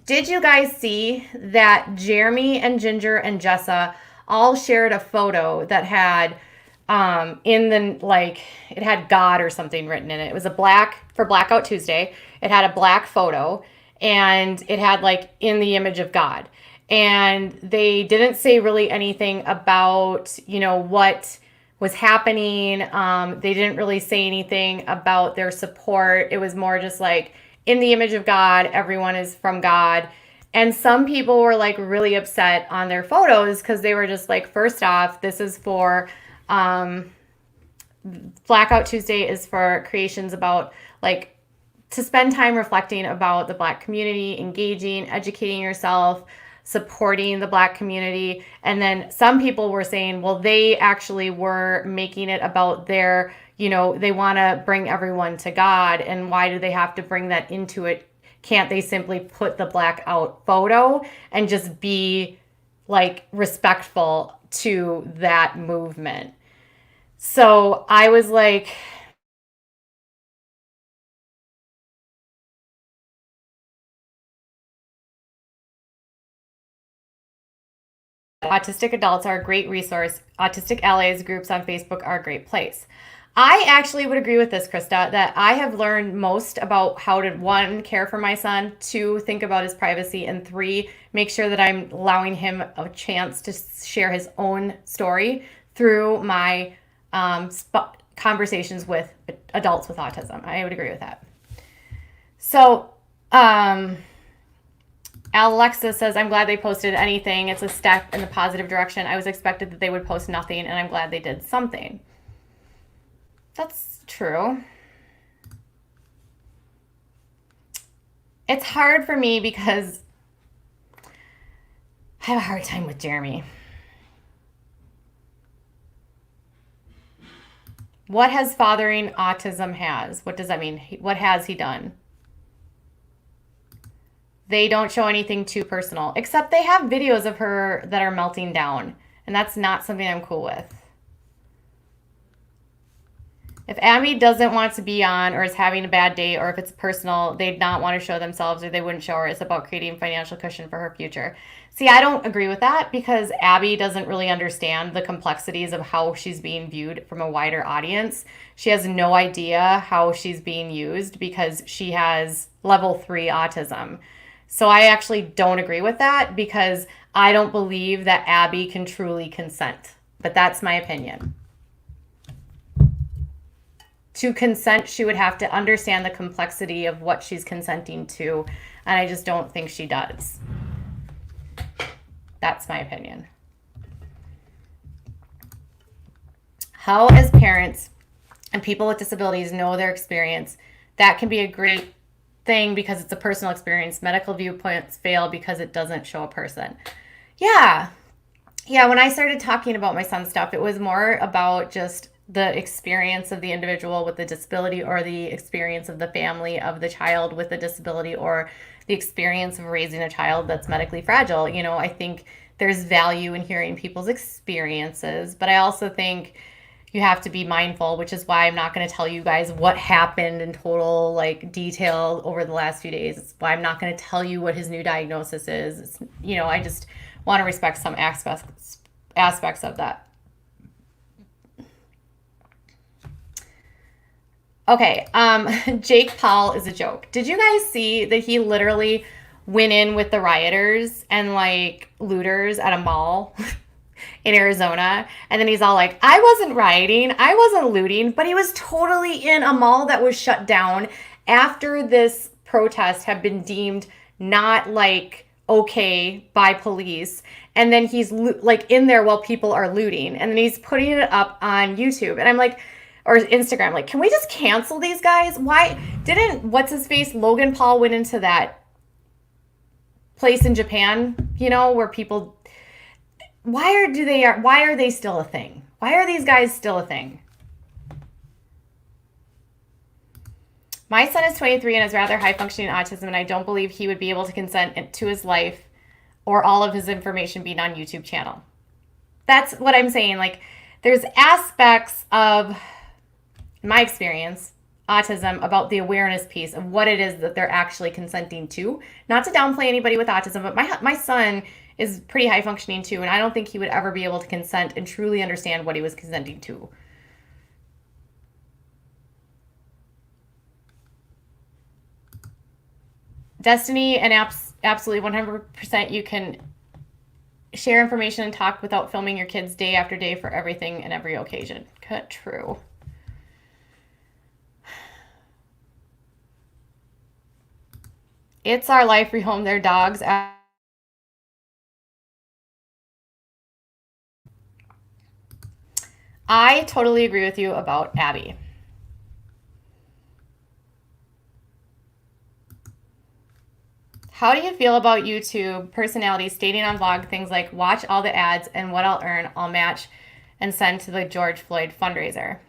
Did you guys see that Jeremy and Ginger and Jessa all shared a photo that had it had God or something written in it. It was for Blackout Tuesday. It had a black photo and it had like in the image of God. And they didn't say really anything about, what was happening. They didn't really say anything about their support. It was more just like in the image of God, everyone is from God. And some people were like really upset on their photos because they were just like, first off, this is for Blackout Tuesday is for creations about like to spend time reflecting about the Black community, engaging, educating yourself, supporting the Black community. And then some people were saying, well, they actually were making it about their, they want to bring everyone to God. And why do they have to bring that into it? Can't they simply put the blackout photo and just be like respectful to that movement? So I was like, autistic adults are a great resource. Autistic allies groups on Facebook are a great place. I actually would agree with this, Krista, that I have learned most about how to, one, care for my son, two, think about his privacy, and three, make sure that I'm allowing him a chance to share his own story through my conversations with adults with autism. I would agree with that. So, Alexa says, I'm glad they posted anything. It's a step in the positive direction. I was expected that they would post nothing, and I'm glad they did something. That's true. It's hard for me because I have a hard time with Jeremy. What has fathering autism has? What does that mean? What has he done? They don't show anything too personal, except they have videos of her that are melting down, and that's not something I'm cool with. If Abby doesn't want to be on or is having a bad day, or if it's personal, they'd not want to show themselves or they wouldn't show her. It's about creating financial cushion for her future. See, I don't agree with that because Abby doesn't really understand the complexities of how she's being viewed from a wider audience. She has no idea how she's being used because she has level 3 autism. So I actually don't agree with that because I don't believe that Abby can truly consent. But that's my opinion. To consent, she would have to understand the complexity of what she's consenting to, and I just don't think she does. That's my opinion. How, as parents and people with disabilities know their experience, that can be a great thing because it's a personal experience. Medical viewpoints fail because it doesn't show a person. Yeah, when I started talking about my son's stuff, it was more about just the experience of the individual with the disability or the experience of the family of the child with a disability or the experience of raising a child that's medically fragile. You know, I think there's value in hearing people's experiences, but I also think you have to be mindful, which is why I'm not going to tell you guys what happened in total like detail over the last few days. It's why I'm not going to tell you what his new diagnosis is. It's, you know, I just want to respect some aspects of that. Okay, Jake Paul is a joke. Did you guys see that he literally went in with the rioters and like looters at a mall in Arizona? And then he's all like, I wasn't rioting, I wasn't looting, but he was totally in a mall that was shut down after this protest had been deemed not like okay by police. And then he's like in there while people are looting. And then he's putting it up on YouTube. And I'm like, or Instagram, like, can we just cancel these guys? Why didn't what's-his-face Logan Paul went into that place in Japan, you know, where people, why are they still a thing? Why are these guys still a thing? My son is 23 and has rather high-functioning autism, and I don't believe he would be able to consent to his life or all of his information being on YouTube channel. That's what I'm saying. Like, there's aspects of my experience, autism, about the awareness piece of what it is that they're actually consenting to. Not to downplay anybody with autism, but my son is pretty high functioning too, and I don't think he would ever be able to consent and truly understand what he was consenting to. Destiny, and absolutely 100% you can share information and talk without filming your kids day after day for everything and every occasion. True. It's our life, rehome their dogs. I totally agree with you about Abby. How do you feel about YouTube personalities stating on vlog things like, watch all the ads and what I'll earn, I'll match and send to the George Floyd fundraiser?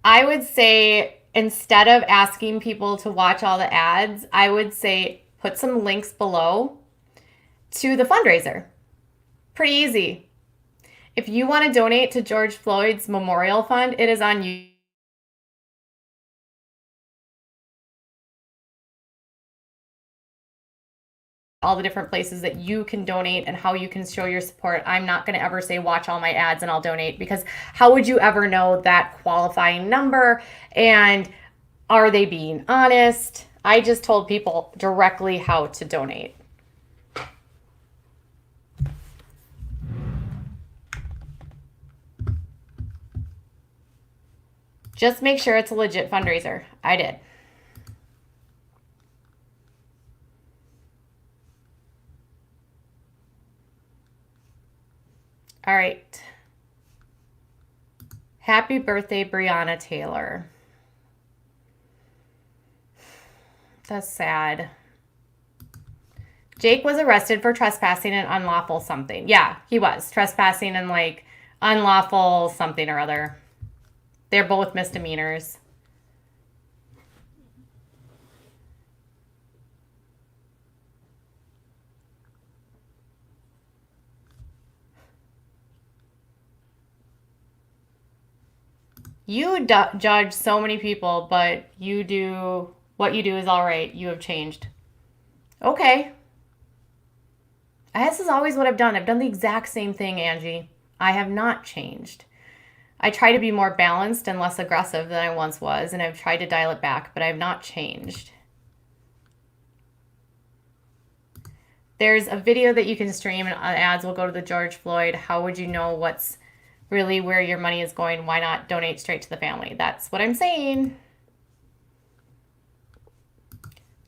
I would say instead of asking people to watch all the ads, I would say put some links below to the fundraiser. Pretty easy. If you want to donate to George Floyd's Memorial Fund, it is on YouTube. all the different places that you can donate and how you can show your support. I'm not going to ever say watch all my ads and I'll donate, because how would you ever know that qualifying number, and are they being honest? I just told people directly how to donate. Just make sure it's a legit fundraiser. I did. All right. Happy birthday, Brianna Taylor. That's sad. Jake was arrested for trespassing and unlawful something. Yeah, he was. Trespassing and like unlawful something or other. They're both misdemeanors. You judge so many people, but you do what you do is all right. You have changed. Okay. This is always what I've done. I've done the exact same thing, Angie. I have not changed. I try to be more balanced and less aggressive than I once was, and I've tried to dial it back, but I've not changed. There's a video that you can stream, and ads will go to the George Floyd. How would you know what's really where your money is going? Why not donate straight to the family? That's what I'm saying.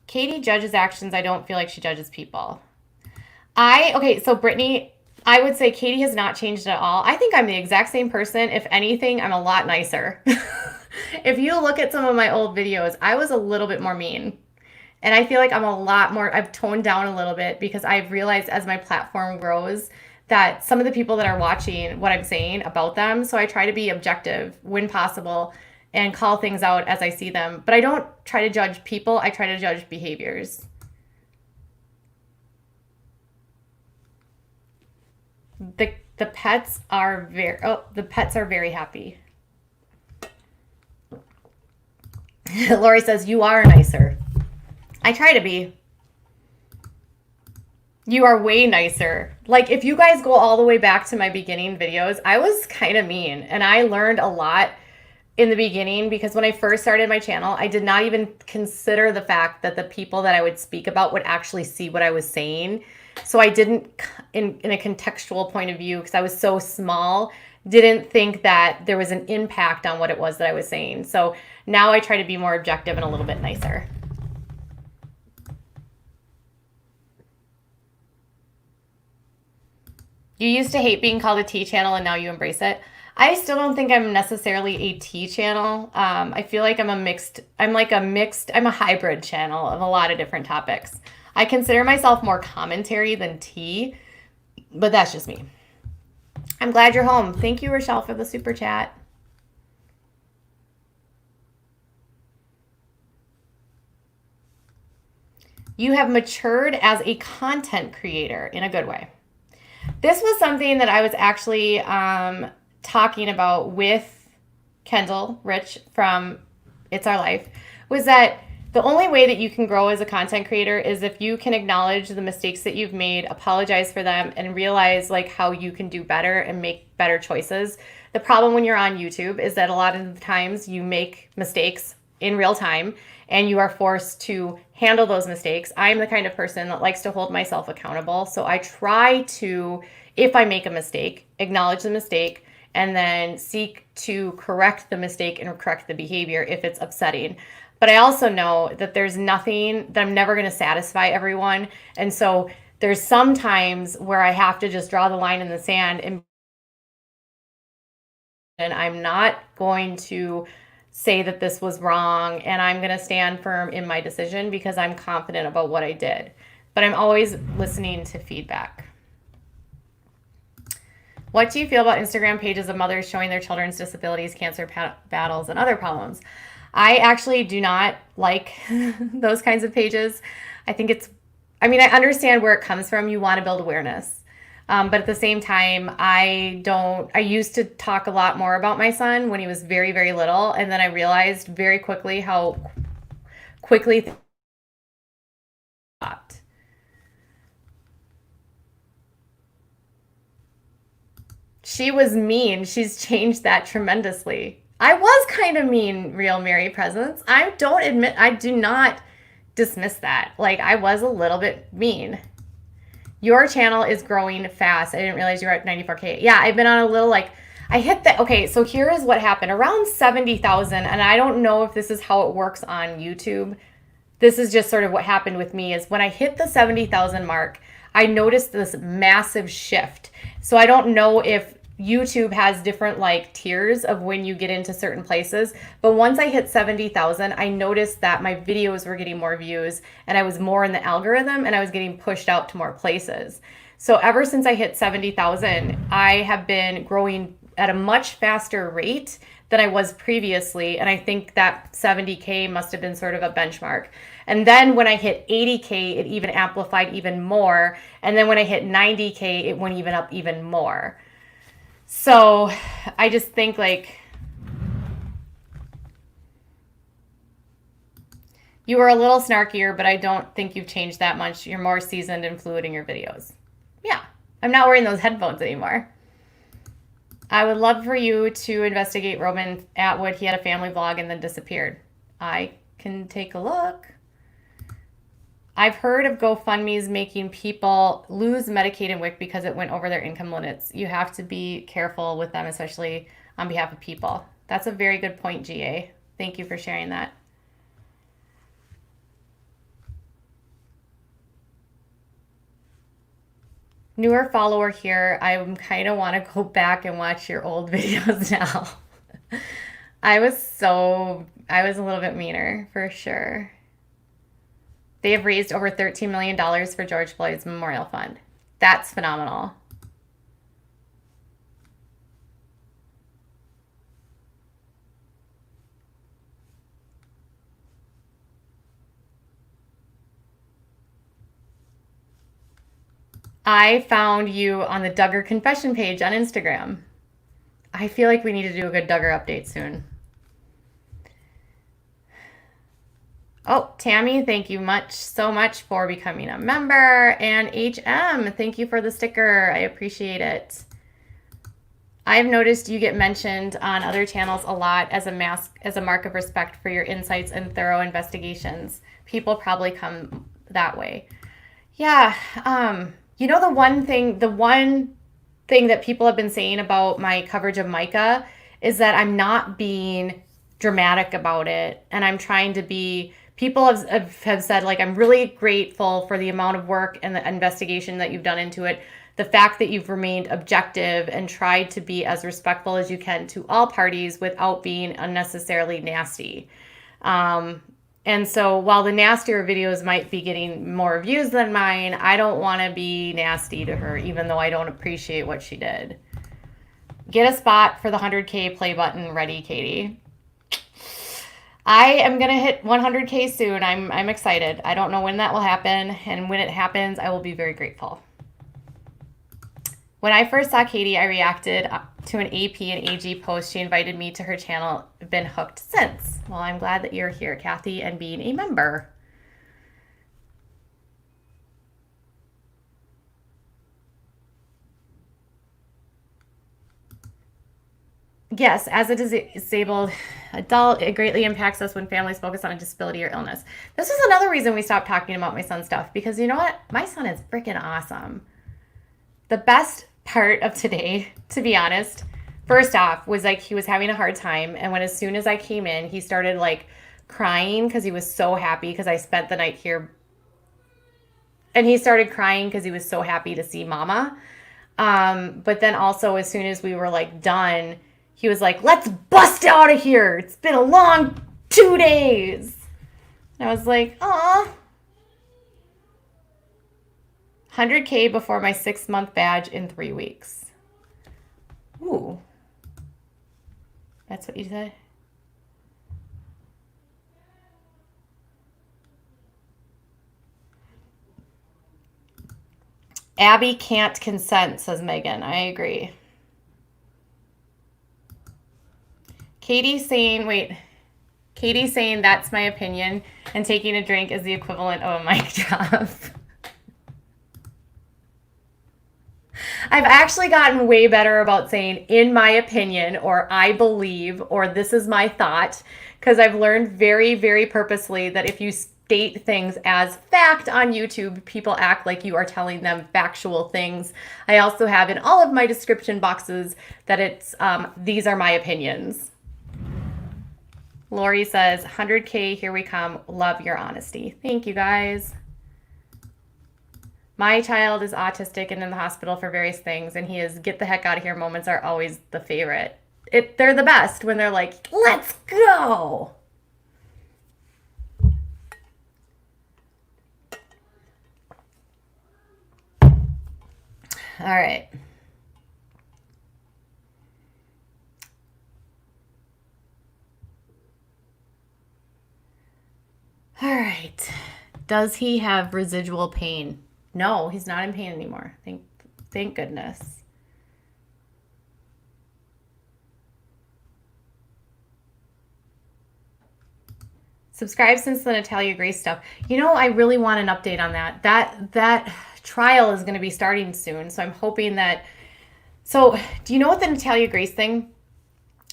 Katie judges actions. I don't feel like she judges people. Okay, so Brittany, I would say Katie has not changed at all. I think I'm the exact same person. If anything, I'm a lot nicer. If you look at some of my old videos, I was a little bit more mean. And I feel like I'm a lot more, I've toned down a little bit, because I've realized as my platform grows that some of the people that are watching what I'm saying about them, so I try to be objective when possible and call things out as I see them. But I don't try to judge people, I try to judge behaviors. The pets are very happy. Lori says, you are nicer. I try to be. You are way nicer. Like, if you guys go all the way back to my beginning videos, I was kind of mean, and I learned a lot in the beginning, because when I first started my channel, I did not even consider the fact that the people that I would speak about would actually see what I was saying. So I didn't, in a contextual point of view, because I was so small, didn't think that there was an impact on what it was that I was saying. So now I try to be more objective and a little bit nicer. You used to hate being called a T channel, and now you embrace it. I still don't think I'm necessarily a T channel. I feel like I'm a hybrid channel of a lot of different topics. I consider myself more commentary than T, but that's just me. I'm glad you're home. Thank you, Rochelle, for the super chat. You have matured as a content creator in a good way. This was something that I was actually talking about with Kendall Rich from It's Our Life, was that the only way that you can grow as a content creator is if you can acknowledge the mistakes that you've made, apologize for them, and realize like how you can do better and make better choices. The problem when you're on YouTube is that a lot of the times you make mistakes in real time and you are forced to handle those mistakes. I'm the kind of person that likes to hold myself accountable. So I try to, if I make a mistake, acknowledge the mistake and then seek to correct the mistake and correct the behavior if it's upsetting. But I also know that there's nothing, that I'm never going to satisfy everyone. And so there's some times where I have to just draw the line in the sand, and I'm not going to say that this was wrong, and I'm going to stand firm in my decision because I'm confident about what I did. But I'm always listening to feedback. What do you feel about Instagram pages of mothers showing their children's disabilities, cancer battles, and other problems? I actually do not like those kinds of pages. I think I understand where it comes from. You want to build awareness. But at the same time, I used to talk a lot more about my son when he was very, very little. And then I realized very quickly how quickly stopped. She was mean. She's changed that tremendously. I was kind of mean, Real Mary Presence. I do not dismiss that. Like, I was a little bit mean. Your channel is growing fast. I didn't realize you were at 94K. Yeah, I've been on a little, like, I hit that. Okay, so here is what happened. Around 70,000, and I don't know if this is how it works on YouTube. This is just sort of what happened with me, is when I hit the 70,000 mark, I noticed this massive shift. So I don't know if YouTube has different like tiers of when you get into certain places. But once I hit 70,000, I noticed that my videos were getting more views and I was more in the algorithm and I was getting pushed out to more places. So ever since I hit 70,000, I have been growing at a much faster rate than I was previously. And I think that 70K must have been sort of a benchmark. And then when I hit 80K, it even amplified even more. And then when I hit 90K, it went even up even more. So I just think like you were a little snarkier, but I don't think you've changed that much. You're more seasoned and fluid in your videos. Yeah, I'm not wearing those headphones anymore. I would love for you to investigate Roman Atwood. He had a family vlog and then disappeared. I can take a look. I've heard of GoFundMe's making people lose Medicaid and WIC because it went over their income limits. You have to be careful with them, especially on behalf of people. That's a very good point, GA. Thank you for sharing that. Newer follower here. I kind of want to go back and watch your old videos now. I was a little bit meaner for sure. They have raised over $13 million for George Floyd's Memorial Fund. That's phenomenal. I found you on the Duggar confession page on Instagram. I feel like we need to do a good Duggar update soon. Oh, Tammy, thank you so much for becoming a member. And HM, thank you for the sticker. I appreciate it. I've noticed you get mentioned on other channels a lot as a mark of respect for your insights and thorough investigations. People probably come that way. Yeah, you know, the one thing that people have been saying about my coverage of Myka is that I'm not being dramatic about it, and I'm trying to be. People have said, like, I'm really grateful for the amount of work and the investigation that you've done into it. The fact that you've remained objective and tried to be as respectful as you can to all parties without being unnecessarily nasty. And so while the nastier videos might be getting more views than mine, I don't want to be nasty to her, even though I don't appreciate what she did. Get a spot for the 100K play button ready, Katie. I am going to hit 100K soon. I'm excited. I don't know when that will happen, and when it happens, I will be very grateful. When I first saw Katie, I reacted to an AP and AG post. She invited me to her channel. I've been hooked since. Well, I'm glad that you're here, Kathy, and being a member. Yes, as a disabled adult, it greatly impacts us when families focus on a disability or illness. This is another reason we stopped talking about my son's stuff, because you know what? My son is freaking awesome. The best part of today, to be honest, first off, was like he was having a hard time. And as soon as I came in, he started like crying because he was so happy because I spent the night here. And he started crying because he was so happy to see Mama. But then also as soon as we were like done, he was like, let's bust out of here. It's been a long 2 days. And I was like, aw. 100K before my 6-month badge in 3 weeks. Ooh. That's what you said? Abby can't consent, says Megan. I agree. Katie's saying that's my opinion, and taking a drink is the equivalent of a mic drop. I've actually gotten way better about saying, in my opinion, or I believe, or this is my thought, because I've learned very, very purposely that if you state things as fact on YouTube, people act like you are telling them factual things. I also have in all of my description boxes that it's these are my opinions. Lori says, 100K, here we come. Love your honesty. Thank you, guys. My child is autistic and in the hospital for various things, and he is get the heck out of here moments are always the favorite. They're the best when they're like, let's go. All right. All right. Does he have residual pain? No, he's not in pain anymore. Thank goodness. Subscribe since the Natalia Grace stuff. You know, I really want an update on that. That trial is going to be starting soon, so I'm hoping that... So, do you know what the Natalia Grace thing?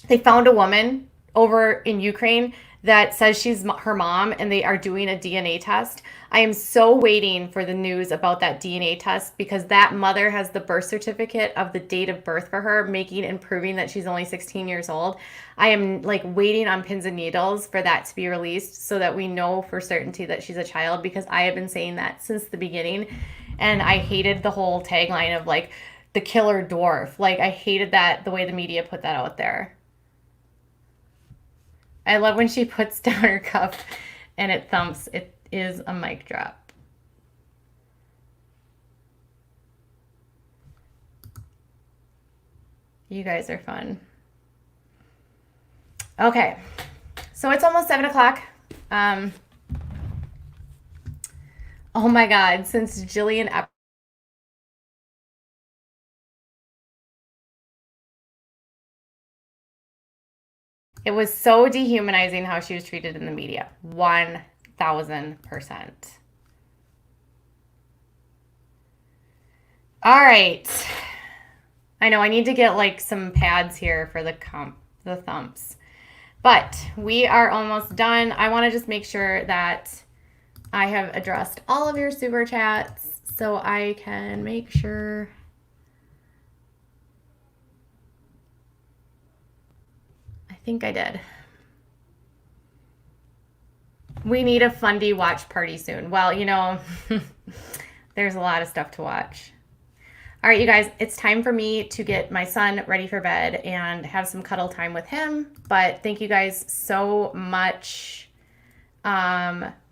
They found a woman over in Ukraine that says she's her mom, and they are doing a DNA test. I am so waiting for the news about that DNA test because that mother has the birth certificate of the date of birth for her, making and proving that she's only 16 years old. I am like waiting on pins and needles for that to be released so that we know for certainty that she's a child, because I have been saying that since the beginning. And I hated the whole tagline of like the killer dwarf. Like I hated that, the way the media put that out there. I love when she puts down her cup and it thumps. It is a mic drop. You guys are fun. Okay, so it's almost 7 o'clock. Oh my God, since Jillian it was so dehumanizing how she was treated in the media. 1000%. All right. I know I need to get like some pads here for the thumps. But we are almost done. I want to just make sure that I have addressed all of your super chats so I can make sure. I think I did. We need a Fundy watch party soon. Well, you know, there's a lot of stuff to watch. All right, you guys, it's time for me to get my son ready for bed and have some cuddle time with him. But thank you guys so much.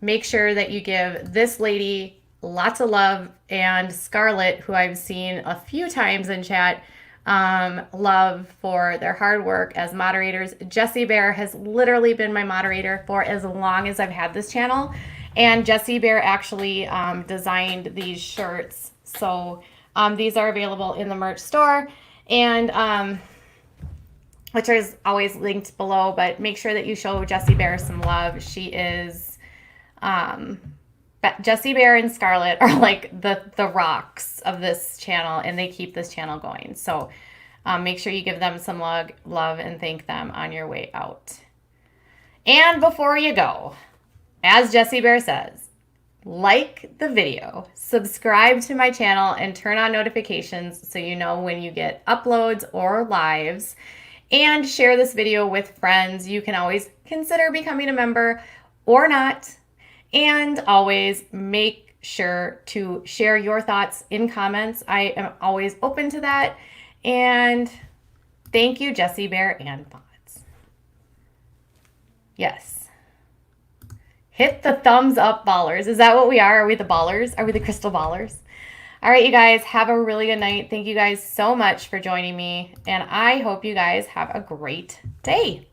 Make sure that you give this lady lots of love, and Scarlett, who I've seen a few times in chat, love for their hard work as moderators. Jessie Bear has literally been my moderator for as long as I've had this channel. And Jessie Bear actually designed these shirts. So these are available in the merch store, and which is always linked below, but make sure that you show Jessie Bear some love. She is, Jessie Bear and Scarlett are like the rocks of this channel, and they keep this channel going. So make sure you give them some love and thank them on your way out. And before you go, as Jessie Bear says, like the video, subscribe to my channel, and turn on notifications so you know when you get uploads or lives. And share this video with friends. You can always consider becoming a member or not. And always make sure to share your thoughts in comments. I am always open to that. And thank you, Jessie Bear and Thoughts. Yes. Hit the thumbs up, ballers. Is that what we are? Are we the ballers? Are we the crystal ballers? All right, you guys, have a really good night. Thank you guys so much for joining me, and I hope you guys have a great day.